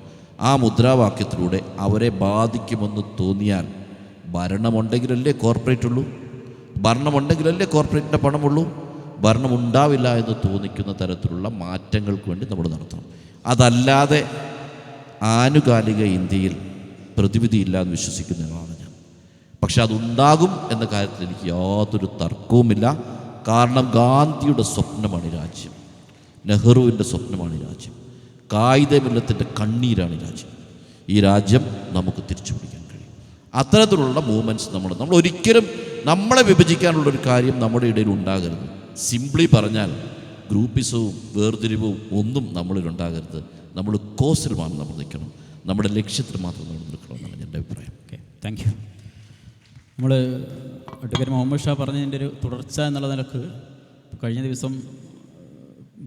ആ മുദ്രാവാക്യത്തിലൂടെ അവരെ ബാധിക്കുമെന്ന് തോന്നിയാൽ, ഭരണമുണ്ടെങ്കിലല്ലേ കോർപ്പറേറ്റ് ഉള്ളൂ, ഭരണമുണ്ടെങ്കിലല്ലേ കോർപ്പറേറ്റിൻ്റെ പണമുള്ളൂ, ഭരണമുണ്ടാവില്ല എന്ന് തോന്നിക്കുന്ന തരത്തിലുള്ള മാറ്റങ്ങൾക്ക് വേണ്ടി നമ്മൾ നടത്തണം. അതല്ലാതെ ആനുകാലിക ഇന്ത്യയിൽ പ്രതിവിധിയില്ല എന്ന് വിശ്വസിക്കുന്നതാണ് ഞാൻ. പക്ഷെ അതുണ്ടാകും എന്ന കാര്യത്തിൽ എനിക്ക് യാതൊരു തർക്കവുമില്ല. കാരണം ഗാന്ധിയുടെ സ്വപ്നമാണ് ഈ രാജ്യം, നെഹ്റുവിൻ്റെ സ്വപ്നമാണ് ഈ രാജ്യം, കായികമില്ലത്തിൻ്റെ കണ്ണീരാണ് ഈ രാജ്യം. ഈ രാജ്യം നമുക്ക് തിരിച്ചു പിടിക്കാൻ കഴിയും. അത്തരത്തിലുള്ള മൂവ്മെൻറ്റ്സ് നമ്മൾ ഒരിക്കലും നമ്മളെ വിഭജിക്കാനുള്ളൊരു കാര്യം നമ്മുടെ ഇടയിൽ ഉണ്ടാകരുത്. സിംപ്ലി പറഞ്ഞാൽ ഗ്രൂപ്പിസവും വേർതിരിവും ഒന്നും നമ്മളിലുണ്ടാകരുത്. നമ്മൾ കോസിൽ മാത്രം നമ്മൾ നിൽക്കണം, നമ്മുടെ ലക്ഷ്യത്തിൽ മാത്രം നമ്മൾ നിൽക്കണം എന്നാണ് എൻ്റെ അഭിപ്രായം. Okay, thank you. നമ്മൾ അഡ്വക്കേറ്റ് മുഹമ്മദ് ഷാ പറഞ്ഞതിൻ്റെ ഒരു തുടർച്ച എന്നുള്ള നിലക്ക് കഴിഞ്ഞ ദിവസം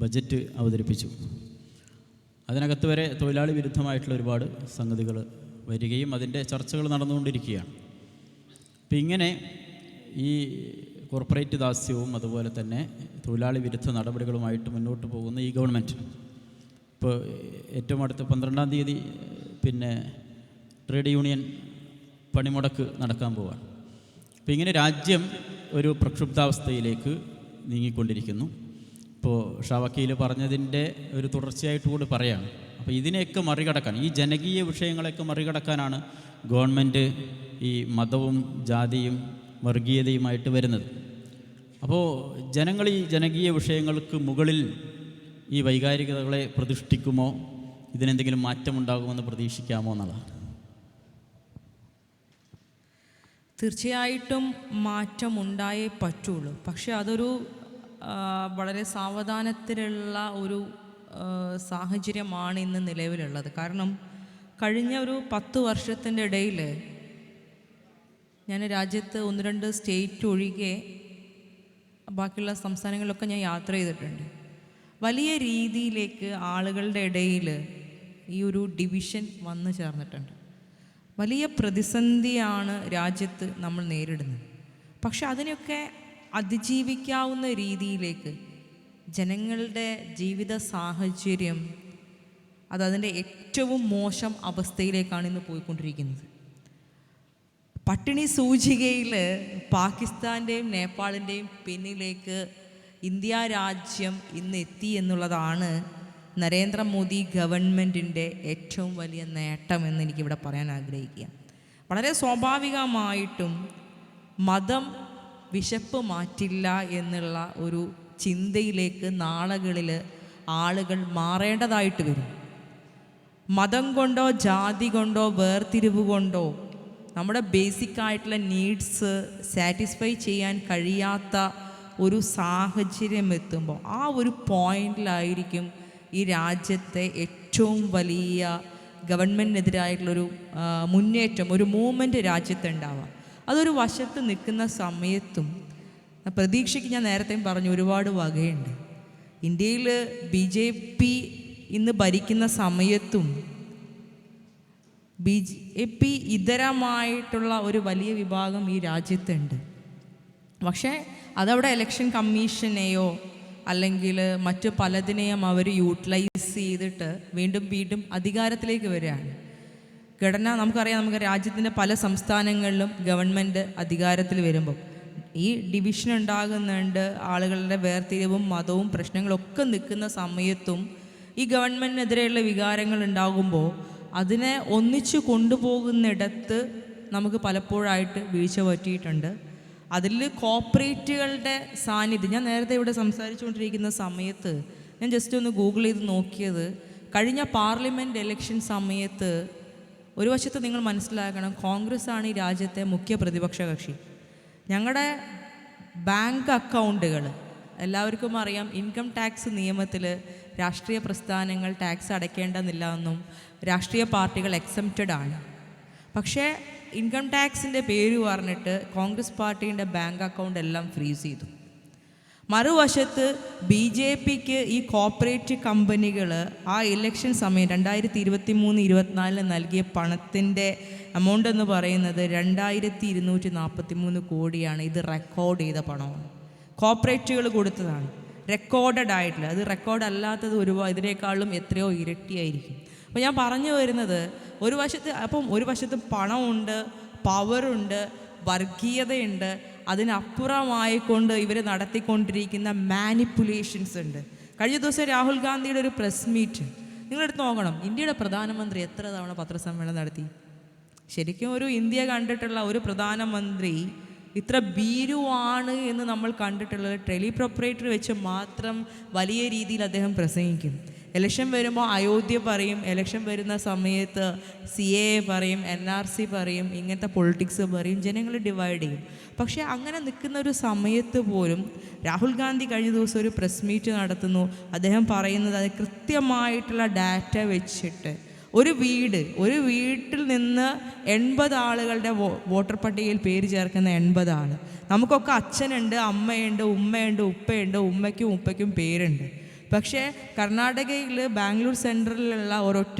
ബജറ്റ് അവതരിപ്പിച്ചു. അതിനകത്ത് വരെ തൊഴിലാളി വിരുദ്ധമായിട്ടുള്ള ഒരുപാട് സംഗതികൾ വരികയും അതിൻ്റെ ചർച്ചകൾ നടന്നുകൊണ്ടിരിക്കുകയാണ്. അപ്പം ഇങ്ങനെ ഈ കോർപ്പറേറ്റ് ദാസ്യവും അതുപോലെ തന്നെ തൊഴിലാളി വിരുദ്ധ നടപടികളുമായിട്ട് മുന്നോട്ട് പോകുന്ന ഈ ഗവൺമെൻറ് ഇപ്പോൾ ഏറ്റവും അടുത്ത 12-ാം തീയതി പിന്നെ ട്രേഡ് യൂണിയൻ പണിമുടക്ക് നടക്കാൻ പോവുകയാണ്. അപ്പോൾ ഇങ്ങനെ രാജ്യം ഒരു പ്രക്ഷുബ്ധാവസ്ഥയിലേക്ക് നീങ്ങിക്കൊണ്ടിരിക്കുന്നു. ഇപ്പോൾ ഷാ വക്കീൽ പറഞ്ഞതിൻ്റെ ഒരു തുടർച്ചയായിട്ട് കൂടി പറയുകയാണ്. അപ്പോൾ ഇതിനെയൊക്കെ മറികടക്കാൻ, ഈ ജനകീയ വിഷയങ്ങളെയൊക്കെ മറികടക്കാനാണ് ഗവൺമെൻറ് ഈ മതവും ജാതിയും വർഗീയതയുമായിട്ട് വരുന്നത്. അപ്പോൾ ജനങ്ങൾ ഈ ജനകീയ വിഷയങ്ങൾക്ക് മുകളിൽ ഈ വൈകാരികതകളെ പ്രതിഷ്ഠിക്കുമോ, ഇതിനെന്തെങ്കിലും മാറ്റമുണ്ടാകുമെന്ന് പ്രതീക്ഷിക്കാമോ എന്നുള്ളതാണ്. തീർച്ചയായിട്ടും മാറ്റം ഉണ്ടായേ പറ്റുള്ളൂ. പക്ഷെ അതൊരു വളരെ സാവധാനത്തിലുള്ള ഒരു സാഹചര്യമാണ് ഇന്ന് നിലവിലുള്ളത്. കാരണം കഴിഞ്ഞ ഒരു 10 വർഷത്തിൻ്റെ ഇടയിൽ ഞാൻ രാജ്യത്ത് 1-2 സ്റ്റേറ്റ് ഒഴികെ ബാക്കിയുള്ള സംസ്ഥാനങ്ങളിലൊക്കെ ഞാൻ യാത്ര ചെയ്തിട്ടുണ്ട്. വലിയ രീതിയിലേക്ക് ആളുകളുടെ ഇടയിൽ ഈ ഒരു ഡിവിഷൻ വന്നു ചേർന്നിട്ടുണ്ട്. വലിയ പ്രതിസന്ധിയാണ് രാജ്യത്ത് നമ്മൾ നേരിടുന്നത്. പക്ഷെ അതിനൊക്കെ അതിജീവിക്കാവുന്ന രീതിയിലേക്ക് ജനങ്ങളുടെ ജീവിത സാഹചര്യം അതിൻ്റെ ഏറ്റവും മോശം അവസ്ഥയിലേക്കാണ് ഇന്ന് പോയിക്കൊണ്ടിരിക്കുന്നത്. പട്ടിണി സൂചികയിൽ പാകിസ്ഥാൻ്റെയും നേപ്പാളിൻ്റെയും പിന്നിലേക്ക് ഇന്ത്യ രാജ്യം ഇന്ന് എത്തി എന്നുള്ളതാണ് നരേന്ദ്രമോദി ഗവൺമെൻറ്റിൻ്റെ ഏറ്റവും വലിയ നേട്ടമെന്ന് എനിക്കിവിടെ പറയാൻ ആഗ്രഹിക്കുക. വളരെ സ്വാഭാവികമായിട്ടും മതം വിശപ്പ് മാറ്റില്ല എന്നുള്ള ഒരു ചിന്തയിലേക്ക് നാളുകളിൽ ആളുകൾ മാറേണ്ടതായിട്ട് വരും. മതം കൊണ്ടോ ജാതി കൊണ്ടോ വേർതിരിവ് കൊണ്ടോ നമ്മുടെ ബേസിക്കായിട്ടുള്ള നീഡ്സ് സാറ്റിസ്ഫൈ ചെയ്യാൻ കഴിയാത്ത ഒരു സാഹചര്യം എത്തുമ്പോൾ ആ ഒരു പോയിന്റിലായിരിക്കും ഈ രാജ്യത്തെ ഏറ്റവും വലിയ ഗവൺമെൻറ്റിനെതിരായിട്ടുള്ളൊരു മുന്നേറ്റം, ഒരു മൂവ്മെൻറ്റ് രാജ്യത്തുണ്ടാവുക. അതൊരു വശത്ത് നിൽക്കുന്ന സമയത്തും പ്രതീക്ഷയ്ക്ക് ഞാൻ നേരത്തെയും പറഞ്ഞു ഒരുപാട് വകയുണ്ട്. ഇന്ത്യയിൽ BJP ഇന്ന് ഭരിക്കുന്ന സമയത്തും BJP ഇതരമായിട്ടുള്ള ഒരു വലിയ വിഭാഗം ഈ രാജ്യത്തുണ്ട്. പക്ഷേ അതവിടെ ഇലക്ഷൻ കമ്മീഷനെയോ അല്ലെങ്കിൽ മറ്റു പലതിനെയും അവർ യൂട്ടിലൈസ് ചെയ്തിട്ട് വീണ്ടും അധികാരത്തിലേക്ക് വരികയാണ്. നമുക്കറിയാം, നമുക്ക് രാജ്യത്തിൻ്റെ പല സംസ്ഥാനങ്ങളിലും ഗവൺമെൻറ് അധികാരത്തിൽ വരുമ്പോൾ ഈ ഡിവിഷൻ ഉണ്ടാകുന്നുണ്ട്. ആളുകളുടെ വേർതിരിവും മതവും പ്രശ്നങ്ങളൊക്കെ നിൽക്കുന്ന സമയത്തും ഈ ഗവൺമെൻറ്റിനെതിരെയുള്ള വികാരങ്ങൾ ഉണ്ടാകുമ്പോൾ അതിനെ ഒന്നിച്ചു കൊണ്ടുപോകുന്നിടത്ത് നമുക്ക് പലപ്പോഴായിട്ട് വീഴ്ച പറ്റിയിട്ടുണ്ട്. അതിൽ കോർപ്പറേറ്റുകളുടെ സാന്നിധ്യം, ഞാൻ നേരത്തെ ഇവിടെ സംസാരിച്ചുകൊണ്ടിരിക്കുന്ന സമയത്ത് ഞാൻ ജസ്റ്റ് ഒന്ന് ഗൂഗിൾ ചെയ്ത് നോക്കിയത്, കഴിഞ്ഞ പാർലമെൻറ്റ് ഇലക്ഷൻ സമയത്ത് ഒരു വശത്ത് നിങ്ങൾ മനസ്സിലാക്കണം, കോൺഗ്രസ് ആണ് ഈ രാജ്യത്തെ മുഖ്യ പ്രതിപക്ഷ കക്ഷി. ഞങ്ങളുടെ ബാങ്ക് അക്കൗണ്ടുകൾ എല്ലാവർക്കും അറിയാം, ഇൻകം ടാക്സ് നിയമത്തിൽ രാഷ്ട്രീയ പ്രസ്ഥാനങ്ങൾ ടാക്സ് അടയ്ക്കേണ്ടെന്നില്ല എന്നും രാഷ്ട്രീയ പാർട്ടികൾ എക്സംപ്റ്റഡ് ആണ്. പക്ഷേ ഇൻകം ടാക്സിൻ്റെ പേര് പറഞ്ഞിട്ട് കോൺഗ്രസ് പാർട്ടീൻ്റെ ബാങ്ക് അക്കൗണ്ട് എല്ലാം ഫ്രീസ് ചെയ്തു. മറുവശത്ത് BJPക്ക് ഈ കോർപ്പറേറ്റ് കമ്പനികൾ ആ ഇലക്ഷൻ സമയം 2023-24 നൽകിയ പണത്തിൻ്റെ എമൗണ്ട് എന്ന് പറയുന്നത് 2243 കോടിയാണ്. ഇത് റെക്കോർഡ് ചെയ്ത പണമാണ്, കോർപ്പറേറ്റുകൾ കൊടുത്തതാണ്, റെക്കോർഡഡ് ആയിട്ടുള്ള. അത് റെക്കോർഡ് അല്ലാത്തത് ഇതിനേക്കാളും എത്രയോ ഇരട്ടിയായിരിക്കും. അപ്പോൾ ഞാൻ പറഞ്ഞു വരുന്നത്, ഒരു വശത്ത് പണമുണ്ട്, പവറുണ്ട്, വർഗീയതയുണ്ട്, അതിനപ്പുറമായിക്കൊണ്ട് ഇവർ നടത്തിക്കൊണ്ടിരിക്കുന്ന മാനിപ്പുലേഷൻസ് ഉണ്ട്. കഴിഞ്ഞ ദിവസം രാഹുൽ ഗാന്ധിയുടെ ഒരു പ്രസ് മീറ്റ് നിങ്ങളെടുത്ത് നോക്കണം. ഇന്ത്യയുടെ പ്രധാനമന്ത്രി എത്ര തവണ പത്രസമ്മേളനം നടത്തി? ശരിക്കും ഒരു ഇന്ത്യ കണ്ടിട്ടുള്ള ഒരു പ്രധാനമന്ത്രി ഇത്ര ഭീരുവാണ് എന്ന് നമ്മൾ കണ്ടിട്ടുള്ളത് ടെലിപ്രൊപ്പറേറ്റർ വെച്ച് മാത്രം വലിയ രീതിയിൽ അദ്ദേഹം പ്രസംഗിക്കും. ഇലക്ഷൻ വരുമ്പോൾ അയോധ്യ പറയും, ഇലക്ഷൻ വരുന്ന സമയത്ത് CAA പറയും, NRC പറയും, ഇങ്ങനത്തെ പൊളിറ്റിക്സ് പറയും, ജനങ്ങൾ ഡിവൈഡ് ചെയ്യും. പക്ഷേ അങ്ങനെ നിൽക്കുന്ന ഒരു സമയത്ത് പോലും രാഹുൽ ഗാന്ധി കഴിഞ്ഞ ദിവസം ഒരു പ്രസ് മീറ്റ് നടത്തുന്നു. അദ്ദേഹം പറയുന്നത് അത് കൃത്യമായിട്ടുള്ള ഡാറ്റ വെച്ചിട്ട് ഒരു വീട്ടിൽ നിന്ന് 80 ആളുകളുടെ വോട്ടർ പട്ടികയിൽ പേര് ചേർക്കുന്ന 80 ആൾ. നമുക്കൊക്കെ അച്ഛനുണ്ട്, അമ്മയുണ്ട്, ഉമ്മയുണ്ട്, ഉപ്പയുണ്ട്, ഉമ്മയ്ക്കും ഉപ്പയ്ക്കും പേരുണ്ട്. പക്ഷേ കർണാടകയിൽ ബാംഗ്ലൂർ സെൻട്രലിലുള്ള ഒരൊറ്റ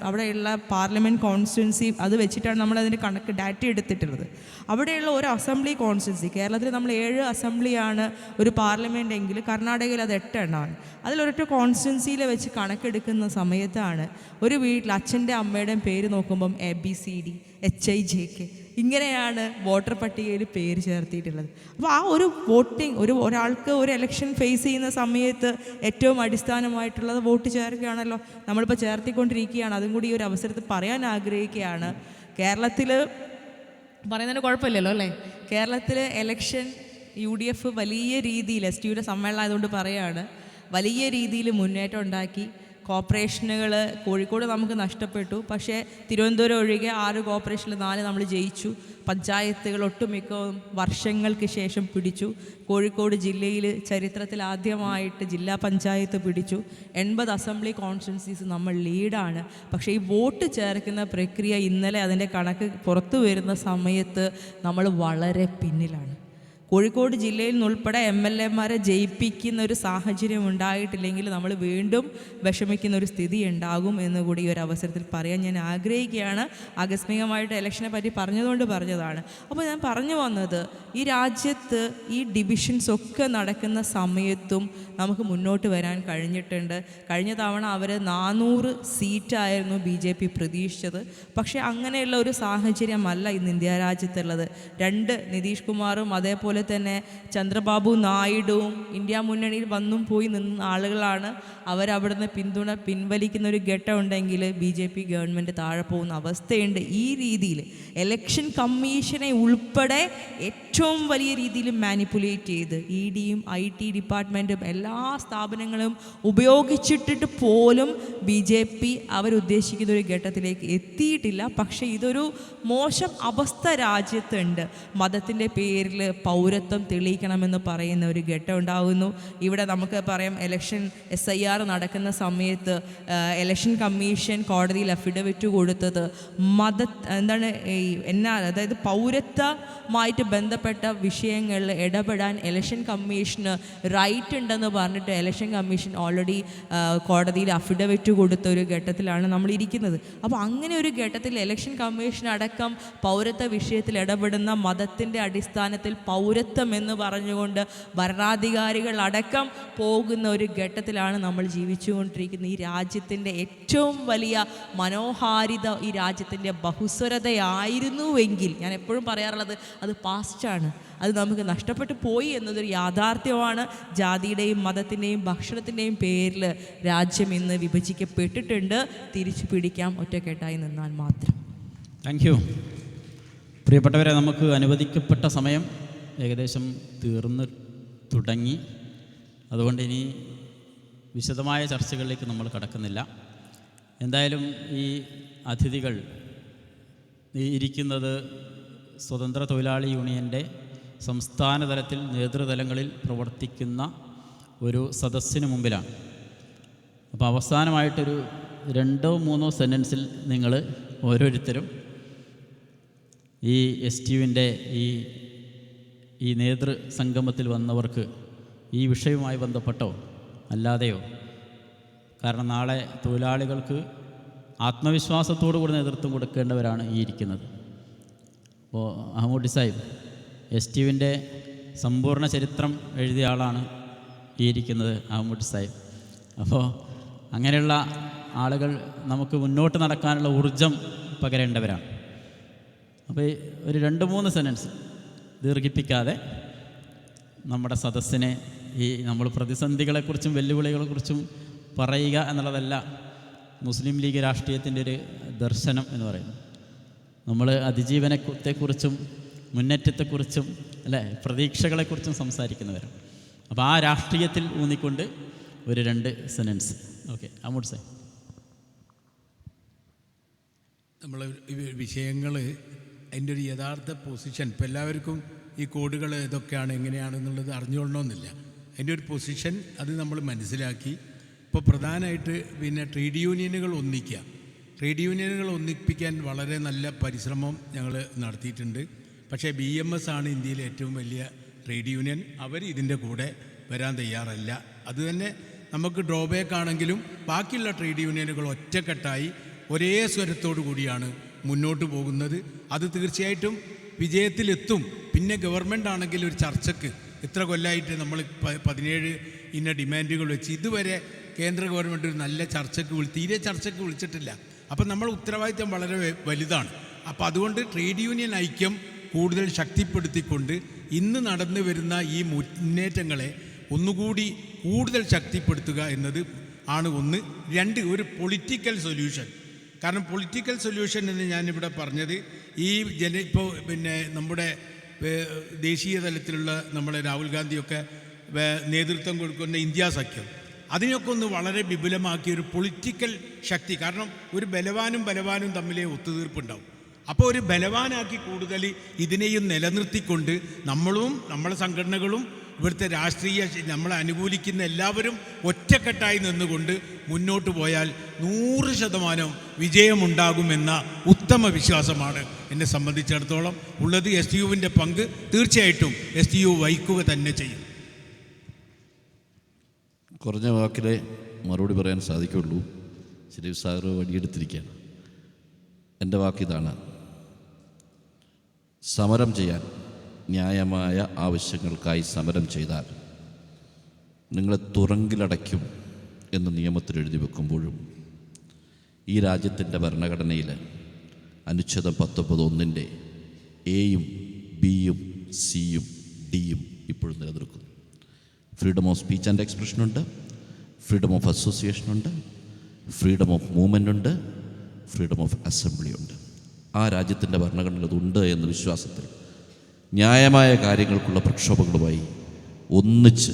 അവിടെയുള്ള പാർലമെൻറ്റ് കോൺസ്റ്റിറ്റ്യുവൻസി അത് വെച്ചിട്ടാണ് നമ്മളതിൻ്റെ കണക്ക് ഡാറ്റ എടുത്തിട്ടുള്ളത്. അവിടെയുള്ള ഒരു അസംബ്ലി കോൺസ്റ്റിറ്റ്യുവൻസി, കേരളത്തിൽ നമ്മൾ 7 അസംബ്ലിയാണ് ഒരു പാർലമെൻ്റ് എങ്കിൽ കർണാടകയിൽ അത് 8 എണ്ണമാണ്. അതിലൊരൊറ്റ കോൺസ്റ്റിറ്റ്യുവൻസിയിൽ വെച്ച് കണക്കെടുക്കുന്ന സമയത്താണ് ഒരു വീട്ടിൽ അച്ഛൻ്റെ അമ്മയുടെയും പേര് നോക്കുമ്പം ABCD HIJK ഇങ്ങനെയാണ് വോട്ടർ പട്ടികയിൽ പേര് ചേർത്തിയിട്ടുള്ളത്. അപ്പോൾ ആ ഒരു വോട്ടിംഗ് ഒരാൾക്ക് ഒരു ഇലക്ഷൻ ഫേസ് ചെയ്യുന്ന സമയത്ത് ഏറ്റവും അടിസ്ഥാനമായിട്ടുള്ളത് വോട്ട് ചേർക്കുകയാണല്ലോ. നമ്മളിപ്പോൾ ചേർത്തിക്കൊണ്ടിരിക്കുകയാണ്. അതും കൂടി ഈ ഒരു അവസരത്തിൽ പറയാൻ ആഗ്രഹിക്കുകയാണ്. കേരളത്തിൽ പറയുന്നതിന് കുഴപ്പമില്ലല്ലോ അല്ലേ? കേരളത്തിൽ ഇലക്ഷൻ UDF വലിയ രീതിയിൽ STUയുടെ സമ്മേളനം ആയതുകൊണ്ട് പറയുകയാണ്, വലിയ രീതിയിൽ മുന്നേറ്റം ഉണ്ടാക്കി. കോർപ്പറേഷനുകൾ കോഴിക്കോട് നമുക്ക് നഷ്ടപ്പെട്ടു, പക്ഷേ തിരുവനന്തപുരം ഒഴികെ 6 കോർപ്പറേഷനിൽ 4 നമ്മൾ ജയിച്ചു. പഞ്ചായത്തുകൾ ഒട്ടുമിക്കവും വർഷങ്ങൾക്ക് ശേഷം പിടിച്ചു. കോഴിക്കോട് ജില്ലയിൽ ചരിത്രത്തിൽ ആദ്യമായിട്ട് ജില്ലാ പഞ്ചായത്ത് പിടിച്ചു. 80 അസംബ്ലി കോൺസ്റ്റിറ്റ്യുവൻസീസ് നമ്മൾ ലീഡാണ്. പക്ഷേ ഈ വോട്ട് ചേർക്കുന്ന പ്രക്രിയ ഇന്നലെ അതിൻ്റെ കണക്ക് പുറത്തു വരുന്ന സമയത്ത് നമ്മൾ വളരെ പിന്നിലാണ്. കോഴിക്കോട് ജില്ലയിൽ നിന്നുൾപ്പെടെ MLAമാരെ ജയിപ്പിക്കുന്ന ഒരു സാഹചര്യം ഉണ്ടായിട്ടില്ലെങ്കിൽ നമ്മൾ വീണ്ടും വിഷമിക്കുന്ന ഒരു സ്ഥിതി ഉണ്ടാകും എന്നുകൂടി ഈ ഒരു അവസരത്തിൽ പറയാൻ ഞാൻ ആഗ്രഹിക്കുകയാണ്. ആകസ്മികമായിട്ട് ഇലക്ഷനെ പറ്റി പറഞ്ഞതുകൊണ്ട് പറഞ്ഞതാണ്. അപ്പോൾ ഞാൻ പറഞ്ഞു വന്നത്, ഈ രാജ്യത്ത് ഈ ഡിവിഷൻസ് ഒക്കെ നടക്കുന്ന സമയത്തും നമുക്ക് മുന്നോട്ട് വരാൻ കഴിഞ്ഞിട്ടുണ്ട്. കഴിഞ്ഞ തവണ അവർ 400 സീറ്റായിരുന്നു BJP പ്രതീക്ഷിച്ചത്. പക്ഷേ അങ്ങനെയുള്ള ഒരു സാഹചര്യമല്ല ഇന്ന് ഇന്ത്യ രാജ്യത്തുള്ളത്. 2 നിതീഷ് കുമാറും അതേപോലെ തന്നെ ചന്ദ്രബാബു നായിഡുവും ഇന്ത്യ മുന്നണിയിൽ വന്നും പോയി നിന്ന ആളുകളാണ്. അവരവിടുന്ന് പിന്തുണ പിൻവലിക്കുന്ന ഒരു ഘട്ടം ഉണ്ടെങ്കിൽ BJP ഗവൺമെൻറ് താഴെ പോകുന്ന അവസ്ഥയുണ്ട്. ഈ രീതിയിൽ ഇലക്ഷൻ കമ്മീഷനെ ഉൾപ്പെടെ ഏറ്റവും വലിയ രീതിയിൽ മാനിപ്പുലേറ്റ് ചെയ്ത് EDയും IT ഡിപ്പാർട്ട്മെൻറ്റും എല്ലാ സ്ഥാപനങ്ങളും ഉപയോഗിച്ചിട്ടിട്ട് പോലും BJP അവരുദ്ദേശിക്കുന്ന ഒരു ഘട്ടത്തിലേക്ക് എത്തിയിട്ടില്ല. പക്ഷേ ഇതൊരു മോശം അവസ്ഥ രാജ്യത്തുണ്ട്. മതത്തിൻ്റെ പേരിൽ പൗരത്വം തെളിയിക്കണമെന്ന് പറയുന്ന ഒരു ഘട്ടം ഉണ്ടാകുന്നു. ഇവിടെ നമുക്ക് പറയാം, ഇലക്ഷൻ SIR നടക്കുന്ന സമയത്ത് ഇലക്ഷൻ കമ്മീഷൻ കോടതിയിൽ അഫിഡവിറ്റ് കൊടുത്തത് അതായത് പൗരത്വമായിട്ട് ബന്ധപ്പെട്ട വിഷയങ്ങളിൽ ഇടപെടാൻ ഇലക്ഷൻ കമ്മീഷന് റൈറ്റ് ഉണ്ടെന്ന് പറഞ്ഞിട്ട് ഇലക്ഷൻ കമ്മീഷൻ ഓൾറെഡി കോടതിയിൽ അഫിഡവിറ്റ് കൊടുത്ത ഒരു ഘട്ടത്തിലാണ് നമ്മൾ ഇരിക്കുന്നത്. അപ്പോൾ അങ്ങനെ ഒരു ഘട്ടത്തിൽ ഇലക്ഷൻ കമ്മീഷൻ അടക്കം പൗരത്വ വിഷയത്തിൽ ഇടപെടുന്ന മതത്തിൻ്റെ അടിസ്ഥാനത്തിൽ പൗരത്വം എന്ന് പറഞ്ഞുകൊണ്ട് ഭരണാധികാരികൾ അടക്കം പോകുന്ന ഒരു ഘട്ടത്തിലാണ് നമ്മൾ ജീവിച്ചുകൊണ്ടിരിക്കുന്നത്. ഈ രാജ്യത്തിൻ്റെ ഏറ്റവും വലിയ മനോഹാരിത, ഈ രാജ്യത്തിൻ്റെ ബഹുസ്വരതയായിരുന്നുവെങ്കിൽ, ഞാൻ എപ്പോഴും പറയാറുള്ളത് അത് പാസ്റ്റാണ്, അത് നമുക്ക് നഷ്ടപ്പെട്ടു പോയി എന്നതൊരു യാഥാർത്ഥ്യമാണ്. ജാതിയുടെയും മതത്തിൻ്റെയും ഭക്ഷണത്തിൻ്റെയും പേരിൽ രാജ്യം ഇന്ന് വിഭജിക്കപ്പെട്ടിട്ടുണ്ട്. തിരിച്ചു പിടിക്കാം ഒറ്റക്കെട്ടായി നിന്നാൽ മാത്രം. Thank you. പ്രിയപ്പെട്ടവരെ, നമുക്ക് അനുവദിക്കപ്പെട്ട സമയം ഏകദേശം തീർന്നു തുടങ്ങി. അതുകൊണ്ട് ഇനി വിശദമായ ചർച്ചകളിലേക്ക് നമ്മൾ കടക്കുന്നില്ല. എന്തായാലും ഈ അതിഥികൾ ഇരിക്കുന്നത് സ്വതന്ത്ര തൊഴിലാളി യൂണിയൻ്റെ സംസ്ഥാന തലത്തിൽ നേതൃതലങ്ങളിൽ പ്രവർത്തിക്കുന്ന ഒരു സദസ്സിന് മുമ്പിലാണ്. അപ്പോൾ അവസാനമായിട്ടൊരു 2-3 സെൻറ്റൻസിൽ നിങ്ങൾ ഓരോരുത്തരും ഈ STUവിൻ്റെ ഈ നേതൃസംഗമത്തിൽ വന്നവർക്ക് ഈ വിഷയവുമായി ബന്ധപ്പെട്ടോ അല്ലാതെയോ, കാരണം നാളെ തൊഴിലാളികൾക്ക് ആത്മവിശ്വാസത്തോടു കൂടി നേതൃത്വം കൊടുക്കേണ്ടവരാണ് ഈ ഇരിക്കുന്നത്. അപ്പോൾ അഹമ്മൂട്ടി സാഹിബ് STUവിൻ്റെ സമ്പൂർണ്ണ ചരിത്രം എഴുതിയ ആളാണ് ഈ ഇരിക്കുന്നത്, അഹമ്മൂട്ടി സാഹിബ്. അപ്പോൾ അങ്ങനെയുള്ള ആളുകൾ നമുക്ക് മുന്നോട്ട് നടക്കാനുള്ള ഊർജം പകരേണ്ടവരാണ്. അപ്പോൾ ഒരു 2-3 സെൻറ്റൻസ് ദീർഘിപ്പിക്കാതെ നമ്മുടെ സദസ്സിനെ നമ്മൾ പ്രതിസന്ധികളെക്കുറിച്ചും വെല്ലുവിളികളെക്കുറിച്ചും പറയുക എന്നുള്ളതല്ല മുസ്ലിം ലീഗ് രാഷ്ട്രീയത്തിൻ്റെ ഒരു ദർശനം എന്ന് പറയുന്നത്. നമ്മൾ അതിജീവനത്തെക്കുറിച്ചും മുന്നേറ്റത്തെക്കുറിച്ചും അല്ലേ പ്രതീക്ഷകളെക്കുറിച്ചും സംസാരിക്കുന്നവരാണ്. അപ്പോൾ ആ രാഷ്ട്രീയത്തിൽ ഊന്നിക്കൊണ്ട് ഒരു 2 സെനൻസ്. Okay, അമൂഡ് sir. നമ്മൾ വിഷയങ്ങൾ അതിൻ്റെ ഒരു യഥാർത്ഥ പൊസിഷൻ ഇപ്പോൾ എല്ലാവർക്കും ഈ കോഡുകൾ ഇതൊക്കെയാണ് എങ്ങനെയാണെന്നുള്ളത് അറിഞ്ഞുകൊള്ളണമെന്നില്ല. അതിൻ്റെ ഒരു പൊസിഷൻ അത് നമ്മൾ മനസ്സിലാക്കി ഇപ്പോൾ പ്രധാനമായിട്ട് പിന്നെ ട്രേഡ് യൂണിയനുകൾ ഒന്നിക്കുക. ട്രേഡ് യൂണിയനുകൾ ഒന്നിപ്പിക്കാൻ വളരെ നല്ല പരിശ്രമം ഞങ്ങൾ നടത്തിയിട്ടുണ്ട്. പക്ഷേ BMS ആണ് ഇന്ത്യയിലെ ഏറ്റവും വലിയ ട്രേഡ് യൂണിയൻ. അവർ ഇതിൻ്റെ കൂടെ വരാൻ തയ്യാറല്ല. അതുതന്നെ നമുക്ക് ഡ്രോബാക്ക് ആണെങ്കിലും ബാക്കിയുള്ള ട്രേഡ് യൂണിയനുകൾ ഒറ്റക്കെട്ടായി ഒരേ സ്വരത്തോടു കൂടിയാണ് മുന്നോട്ട് പോകുന്നത്. അത് തീർച്ചയായിട്ടും വിജയത്തിലെത്തും. പിന്നെ ഗവൺമെൻറ് ആണെങ്കിൽ ഒരു ചർച്ചയ്ക്ക് ഇത്ര കൊല്ലമായിട്ട് നമ്മൾ 17 ഇന്ന ഡിമാൻഡുകൾ വെച്ച് ഇതുവരെ കേന്ദ്ര ഗവൺമെൻറ് ഒരു നല്ല ചർച്ചയ്ക്ക് തീരെ ചർച്ചയ്ക്ക് വിളിച്ചിട്ടില്ല. അപ്പം നമ്മൾ ഉത്തരവാദിത്തം വളരെ വലുതാണ്. അപ്പോൾ അതുകൊണ്ട് ട്രേഡ് യൂണിയൻ ഐക്യം കൂടുതൽ ശക്തിപ്പെടുത്തിക്കൊണ്ട് ഇന്ന് നടന്നു വരുന്ന ഈ മുന്നേറ്റങ്ങളെ ഒന്നുകൂടി കൂടുതൽ ശക്തിപ്പെടുത്തുക എന്നത് ആണ് ഒന്ന്. 2, ഒരു പൊളിറ്റിക്കൽ സൊല്യൂഷൻ. കാരണം പൊളിറ്റിക്കൽ സൊല്യൂഷൻ എന്ന് ഞാനിവിടെ പറഞ്ഞത് ഇപ്പോൾ പിന്നെ നമ്മുടെ ദേശീയ തലത്തിലുള്ള നമ്മുടെ രാഹുൽ ഗാന്ധിയൊക്കെ നേതൃത്വം കൊടുക്കുന്ന ഇന്ത്യ സഖ്യം, അതിനൊക്കെ ഒന്ന് വളരെ വിപുലമാക്കിയ ഒരു പൊളിറ്റിക്കൽ ശക്തി. കാരണം ഒരു ബലവാനും തമ്മിലേ ഒത്തുതീർപ്പുണ്ടാവും. അപ്പോൾ ഒരു ബലവാനാക്കി കൂടുതൽ ഇതിനെയും നിലനിർത്തിക്കൊണ്ട് നമ്മളും നമ്മളെ സംഘടനകളും ഇവിടുത്തെ രാഷ്ട്രീയ നമ്മളെ അനുകൂലിക്കുന്ന എല്ലാവരും ഒറ്റക്കെട്ടായി നിന്നുകൊണ്ട് മുന്നോട്ട് പോയാൽ 100% വിജയമുണ്ടാകുമെന്ന ഉത്തമ വിശ്വാസമാണ് എന്നെ സംബന്ധിച്ചിടത്തോളം ഉള്ളത്. STUവിൻ്റെ പങ്ക് തീർച്ചയായിട്ടും STU വഹിക്കുക തന്നെ ചെയ്യും. കുറഞ്ഞ വാക്കിലെ മറുപടി പറയാൻ സാധിക്കുള്ളൂ. ശരീഫ് സാറ് വടിയെടുത്തിരിക്കുകയാണ്. എൻ്റെ വാക്കിതാണ്, സമരം ചെയ്യാൻ, ന്യായമായ ആവശ്യങ്ങൾക്കായി സമരം ചെയ്താൽ നിങ്ങളെ തുറങ്കിലടയ്ക്കും എന്ന് നിയമത്തിൽ എഴുതി വെക്കുമ്പോഴും ഈ രാജ്യത്തിൻ്റെ ഭരണഘടനയിൽ അനുച്ഛേദം 19(1) എയും ബിയും സിയും ഡിയും ഇപ്പോഴും നിലനിൽക്കുന്നു. ഫ്രീഡം ഓഫ് സ്പീച്ച് ആൻഡ് എക്സ്പ്രഷനുണ്ട്, ഫ്രീഡം ഓഫ് അസോസിയേഷനുണ്ട്, ഫ്രീഡം ഓഫ് മൂവ്മെൻ്റ് ഉണ്ട്, ഫ്രീഡം ഓഫ് അസംബ്ലി ഉണ്ട്. ആ രാജ്യത്തിൻ്റെ ഭരണഘടനയിൽ അതുണ്ട് എന്ന വിശ്വാസത്തിൽ ന്യായമായ കാര്യങ്ങൾക്കുള്ള പ്രക്ഷോഭങ്ങളുമായി ഒന്നിച്ച്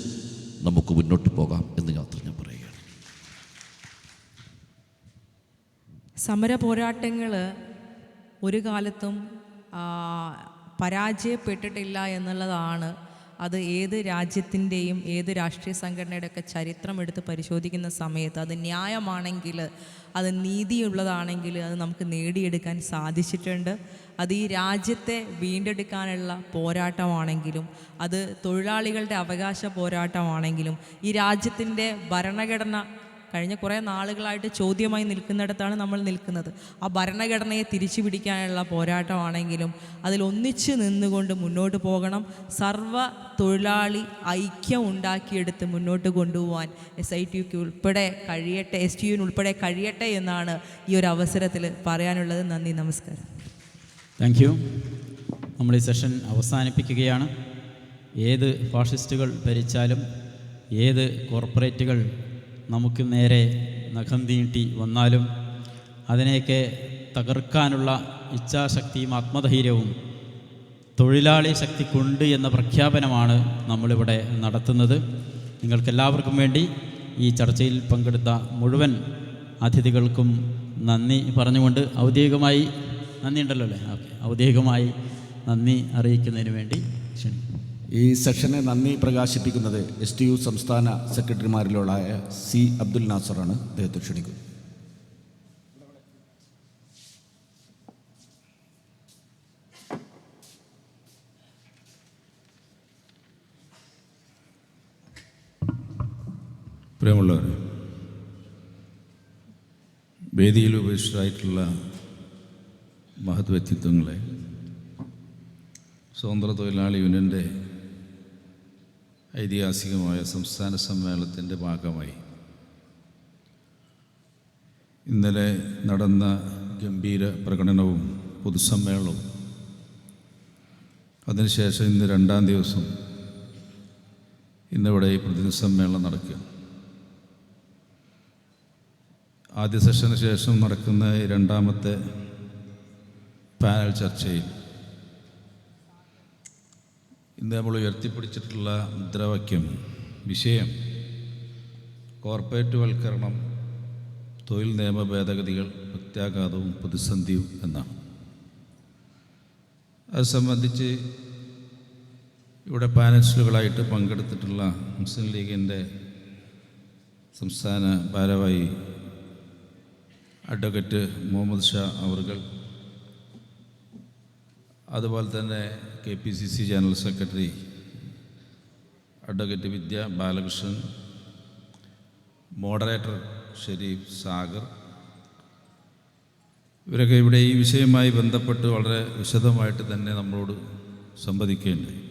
നമുക്ക് മുന്നോട്ട് പോകാം എന്ന് മാത്രം ഞാൻ പറയുകയാണ്. സമര പോരാട്ടങ്ങൾ ഒരു കാലത്തും പരാജയപ്പെട്ടിട്ടില്ല എന്നുള്ളതാണ്. അത് ഏത് രാജ്യത്തിൻ്റെയും ഏത് രാഷ്ട്രീയ സംഘടനയുടെയൊക്കെ ചരിത്രം എടുത്ത് പരിശോധിക്കുന്ന സമയത്ത് അത് ന്യായമാണെങ്കിൽ, അത് നീതിയുള്ളതാണെങ്കിൽ അത് നമുക്ക് നേടിയെടുക്കാൻ സാധിച്ചിട്ടുണ്ട്. അത് ഈ രാജ്യത്തെ വീണ്ടെടുക്കാനുള്ള പോരാട്ടമാണെങ്കിലും, അത് തൊഴിലാളികളുടെ അവകാശ പോരാട്ടമാണെങ്കിലും, ഈ രാജ്യത്തിൻ്റെ ഭരണഘടന കഴിഞ്ഞ കുറേ നാളുകളായിട്ട് ചോദ്യമായി നിൽക്കുന്നിടത്താണ് നമ്മൾ നിൽക്കുന്നത്. ആ ഭരണഘടനയെ തിരിച്ചു പിടിക്കാനുള്ള പോരാട്ടമാണെങ്കിലും അതിലൊന്നിച്ച് നിന്നുകൊണ്ട് മുന്നോട്ട് പോകണം. സർവ്വ തൊഴിലാളി ഐക്യം ഉണ്ടാക്കിയെടുത്ത് മുന്നോട്ട് കൊണ്ടുപോകാൻ SITUക്ക് ഉൾപ്പെടെ കഴിയട്ടെ, STUവിന് ഉൾപ്പെടെ കഴിയട്ടെ എന്നാണ് ഈ ഒരു അവസരത്തിൽ പറയാനുള്ളത്. നന്ദി, നമസ്കാരം. Thank you. നമ്മൾ ഈ സെഷൻ അവസാനിപ്പിക്കുകയാണ്. ഏത് ഫാഷിസ്റ്റുകൾ ഭരിച്ചാലും, ഏത് കോർപ്പറേറ്റുകൾ നമുക്ക് നേരെ നഖം നീട്ടി വന്നാലും അതിനെയൊക്കെ തകർക്കാനുള്ള ഇച്ഛാശക്തിയും ആത്മധൈര്യവും തൊഴിലാളി ശക്തിക്കുണ്ട് എന്ന പ്രഖ്യാപനമാണ് നമ്മളിവിടെ നടത്തുന്നത്. നിങ്ങൾക്കെല്ലാവർക്കും വേണ്ടി ഈ ചർച്ചയിൽ പങ്കെടുത്ത മുഴുവൻ അതിഥികൾക്കും നന്ദി പറഞ്ഞുകൊണ്ട് ഔദ്യോഗികമായി നന്ദി ഉണ്ടല്ലോ അല്ലേ? ഓക്കെ, ഔദ്യോഗികമായി നന്ദി അറിയിക്കുന്നതിന് വേണ്ടി ക്ഷണിക്കും. ഈ സെഷനെ നന്ദി പ്രകാശിപ്പിക്കുന്നത് STU സംസ്ഥാന സെക്രട്ടറിമാരിലുള്ള C. അബ്ദുൽ നാസറാണ്. അദ്ദേഹത്തെ ക്ഷണിക്കുന്നു. പ്രിയമുള്ളവരെ, വേദിയിൽ ഉപേക്ഷിതരായിട്ടുള്ള മഹത് വ്യക്തിത്വങ്ങളെ, സ്വതന്ത്ര തൊഴിലാളി യൂണിയൻ്റെ ഐതിഹാസികമായ സംസ്ഥാന സമ്മേളനത്തിൻ്റെ ഭാഗമായി ഇന്നലെ നടന്ന ഗംഭീര പ്രകടനവും പൊതുസമ്മേളനവും, അതിനുശേഷം ഇന്ന് 2ാം ദിവസം ഇന്നിവിടെ ഈ പ്രതിനിധി സമ്മേളനം നടക്കുക. ആദ്യ സെഷന് ശേഷം നടക്കുന്ന 2ാമത്തെ പാനൽ ചർച്ചയിൽ ഇന്ന് നമ്മൾ ഉയർത്തിപ്പിടിച്ചിട്ടുള്ള മുദ്രാവാക്യം വിഷയം കോർപ്പറേറ്റുവൽക്കരണം, തൊഴിൽ നിയമ ഭേദഗതികൾ, പ്രത്യാഘാതവും പ്രതിസന്ധിയും എന്നാണ്. അത് സംബന്ധിച്ച് ഇവിടെ പാനലിസ്റ്റുകളായിട്ട് പങ്കെടുത്തിട്ടുള്ള മുസ്ലിം ലീഗിൻ്റെ സംസ്ഥാന ഭാരവാഹി അഡ്വക്കേറ്റ് മുഹമ്മദ് ഷാ അവർകൾ, അതുപോലെ തന്നെ KPCC ജനറൽ സെക്രട്ടറി അഡ്വക്കേറ്റ് വിദ്യ ബാലകൃഷ്ണൻ, മോഡറേറ്റർ ഷെരീഫ് സാഗർ, ഇവരൊക്കെ ഇവിടെ ഈ വിഷയവുമായി ബന്ധപ്പെട്ട് വളരെ വിശദമായിട്ട് തന്നെ നമ്മളോട് സംവദിക്കുകയുണ്ടായി.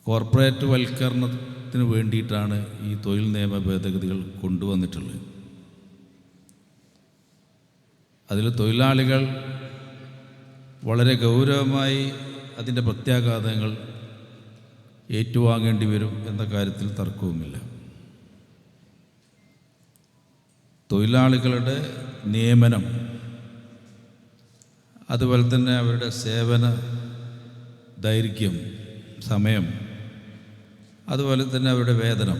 കോർപ്പറേറ്റ് വൽക്കരണത്തിന് വേണ്ടിയിട്ടാണ് ഈ തൊഴിൽ നിയമ ഭേദഗതികൾ കൊണ്ടുവന്നിട്ടുള്ളത്. അതിൽ തൊഴിലാളികൾ വളരെ ഗൗരവമായി അതിൻ്റെ പ്രത്യാഘാതങ്ങൾ ഏറ്റുവാങ്ങേണ്ടി വരും എന്ന കാര്യത്തിൽ തർക്കവുമില്ല. തൊഴിലാളികളുടെ നിയമനം, അതുപോലെ തന്നെ അവരുടെ സേവന ദൈർഘ്യം, സമയം, അതുപോലെ തന്നെ അവരുടെ വേതനം,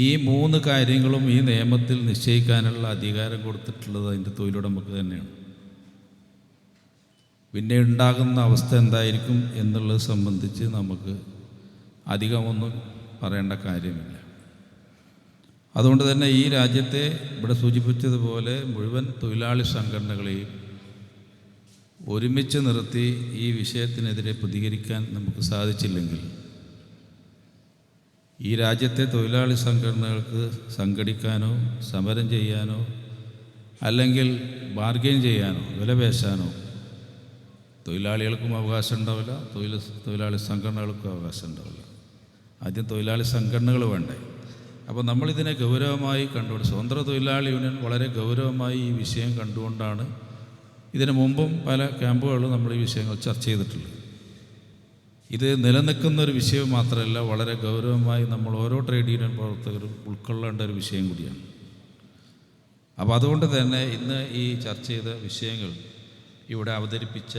ഈ 3 കാര്യങ്ങളും ഈ നിയമത്തിൽ നിശ്ചയിക്കാനുള്ള അധികാരം കൊടുത്തിട്ടുള്ളത് അതിൻ്റെ തൊഴിലുടമക്ക് തന്നെയാണ്. പിന്നെ ഉണ്ടാകുന്ന അവസ്ഥ എന്തായിരിക്കും എന്നുള്ളത് സംബന്ധിച്ച് നമുക്ക് അധികമൊന്നും പറയേണ്ട കാര്യമില്ല. അതുകൊണ്ട് തന്നെ ഈ രാജ്യത്തെ ഇവിടെ സൂചിപ്പിച്ചതുപോലെ മുഴുവൻ തൊഴിലാളി സംഘടനകളെയും ഒരുമിച്ച് നിർത്തി ഈ വിഷയത്തിനെതിരെ പ്രതികരിക്കാൻ നമുക്ക് സാധിച്ചില്ലെങ്കിൽ ഈ രാജ്യത്തെ തൊഴിലാളി സംഘടനകൾക്ക് സംഘടിക്കാനോ സമരം ചെയ്യാനോ അല്ലെങ്കിൽ ബാർഗെയിൻ ചെയ്യാനോ വിലപേശാനോ തൊഴിലാളികൾക്കും അവകാശം ഉണ്ടാവില്ല, തൊഴിലാളി സംഘടനകൾക്കും അവകാശം ഉണ്ടാവില്ല. ആദ്യം തൊഴിലാളി സംഘടനകൾ വേണ്ടേ. അപ്പോൾ നമ്മളിതിനെ ഗൗരവമായി കണ്ടുകൊണ്ട് സ്വതന്ത്ര തൊഴിലാളി യൂണിയൻ വളരെ ഗൗരവമായി ഈ വിഷയം കണ്ടുകൊണ്ടാണ് ഇതിനു മുമ്പും പല ക്യാമ്പുകളിലും നമ്മൾ ഈ വിഷയങ്ങൾ ചർച്ച ചെയ്തിട്ടുള്ളത്. ഇത് നിലനിൽക്കുന്നൊരു വിഷയം മാത്രമല്ല, വളരെ ഗൗരവമായി നമ്മൾ ഓരോ ട്രേഡ് യൂണിയൻ പ്രവർത്തകരും ഉൾക്കൊള്ളേണ്ട ഒരു വിഷയം കൂടിയാണ്. അപ്പോൾ അതുകൊണ്ട് തന്നെ ഇന്ന് ഈ ചർച്ച ചെയ്ത വിഷയങ്ങൾ ഇവിടെ അവതരിപ്പിച്ച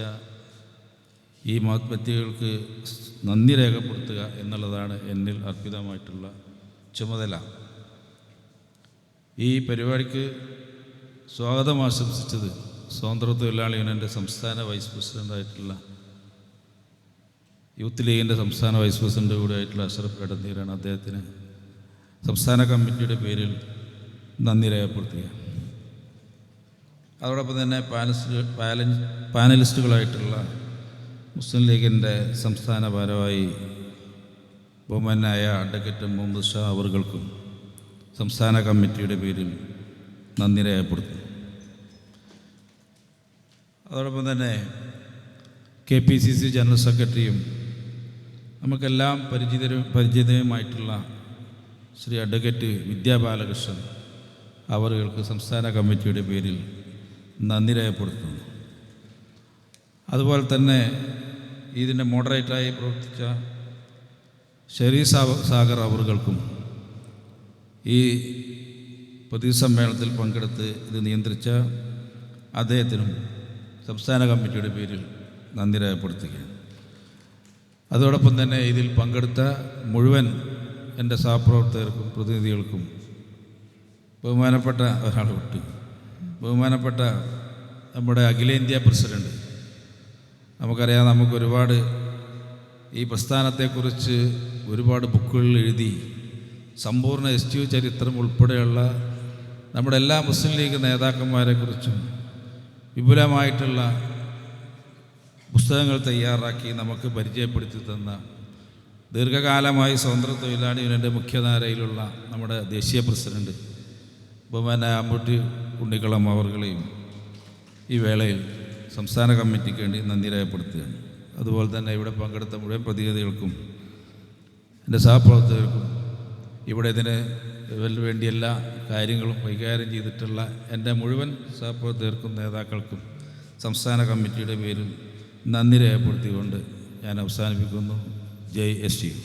ഈ മഹത് വ്യക്തികൾക്ക് നന്ദി രേഖപ്പെടുത്തുക എന്നുള്ളതാണ് എന്നിൽ അർപ്പിതമായിട്ടുള്ള ചുമതല. ഈ പരിപാടിക്ക് സ്വാഗതം ആശംസിച്ചത് സ്വതന്ത്ര തൊഴിലാളി യൂണിയൻ്റെ സംസ്ഥാന വൈസ് പ്രസിഡൻ്റായിട്ടുള്ള യൂത്ത് ലീഗിൻ്റെ സംസ്ഥാന വൈസ് പ്രസിഡൻ്റ് കൂടിയായിട്ടുള്ള അഷ്റഫ് കടന്നീരാണ്. അദ്ദേഹത്തിന് സംസ്ഥാന കമ്മിറ്റിയുടെ പേരിൽ നന്ദി രേഖപ്പെടുത്തുക. അതോടൊപ്പം തന്നെ പാനലിസ്റ്റുകളായിട്ടുള്ള മുസ്ലിം ലീഗിൻ്റെ സംസ്ഥാന ഭാരവാഹി ബഹുമാനായ അഡ്വക്കേറ്റ് മുഹമ്മദ് ഷാ അവർകൾക്കും സംസ്ഥാന കമ്മിറ്റിയുടെ പേരിൽ നന്ദി രേഖപ്പെടുത്തുന്നു. അതോടൊപ്പം തന്നെ KPCC ജനറൽ സെക്രട്ടറിയും നമുക്കെല്ലാം പരിചിതമായിട്ടുള്ള ശ്രീ അഡ്വക്കേറ്റ് വിദ്യ ബാലകൃഷ്ണൻ അവർക്ക് സംസ്ഥാന കമ്മിറ്റിയുടെ പേരിൽ നന്ദി രേഖപ്പെടുത്തുന്നു. അതുപോലെ തന്നെ ഇതിൻ്റെ മോഡറേറ്ററായി പ്രവർത്തിച്ച ഷെരീഫ് സാഗർ അവർകൾക്കും ഈ പൊതുസമ്മേളനത്തിൽ പങ്കെടുത്ത് ഇത് നിയന്ത്രിച്ച അദ്ദേഹത്തിനും സംസ്ഥാന കമ്മിറ്റിയുടെ പേരിൽ നന്ദി രേഖപ്പെടുത്തുകയാണ്. അതോടൊപ്പം തന്നെ ഇതിൽ പങ്കെടുത്ത മുഴുവൻ എൻ്റെ സഹപ്രവർത്തകർക്കും പ്രതിനിധികൾക്കും ബഹുമാനപ്പെട്ട നമ്മുടെ അഖിലേന്ത്യാ പ്രസിഡന്റ്, നമുക്കറിയാം, നമുക്കൊരുപാട് ഈ പ്രസ്ഥാനത്തെക്കുറിച്ച് ഒരുപാട് ബുക്കുകളിൽ എഴുതി സമ്പൂർണ്ണ STU ചരിത്രം ഉൾപ്പെടെയുള്ള നമ്മുടെ എല്ലാ മുസ്ലിം ലീഗ് നേതാക്കന്മാരെക്കുറിച്ചും വിപുലമായിട്ടുള്ള പുസ്തകങ്ങൾ തയ്യാറാക്കി നമുക്ക് പരിചയപ്പെടുത്തി തന്ന ദീർഘകാലമായി സ്വതന്ത്ര തൊഴിലാളി യൂണിയൻ്റെ മുഖ്യധാരയിലുള്ള നമ്മുടെ ദേശീയ പ്രസിഡന്റ് ബഹുമാന അമ്പൂട്ടി ഉണ്ണിക്കളം അവർകളെയും ഈ വേളയിൽ സംസ്ഥാന കമ്മിറ്റിക്ക് വേണ്ടി നന്ദി രേഖപ്പെടുത്തുകയാണ്. അതുപോലെ തന്നെ ഇവിടെ പങ്കെടുത്ത മുഴുവൻ പ്രതിനിധികൾക്കും എൻ്റെ സഹപ്രവർത്തകർക്കും ഇവിടെ ഇതിന് വേണ്ടി എല്ലാ കാര്യങ്ങളും കൈകാര്യം ചെയ്തിട്ടുള്ള എൻ്റെ മുഴുവൻ സഹപ്രവർത്തകർക്കും നേതാക്കൾക്കും സംസ്ഥാന കമ്മിറ്റിയുടെ പേരിൽ നന്ദി രേഖപ്പെടുത്തിക്കൊണ്ട് ഞാൻ അവസാനിപ്പിക്കുന്നു. ജയ് STU.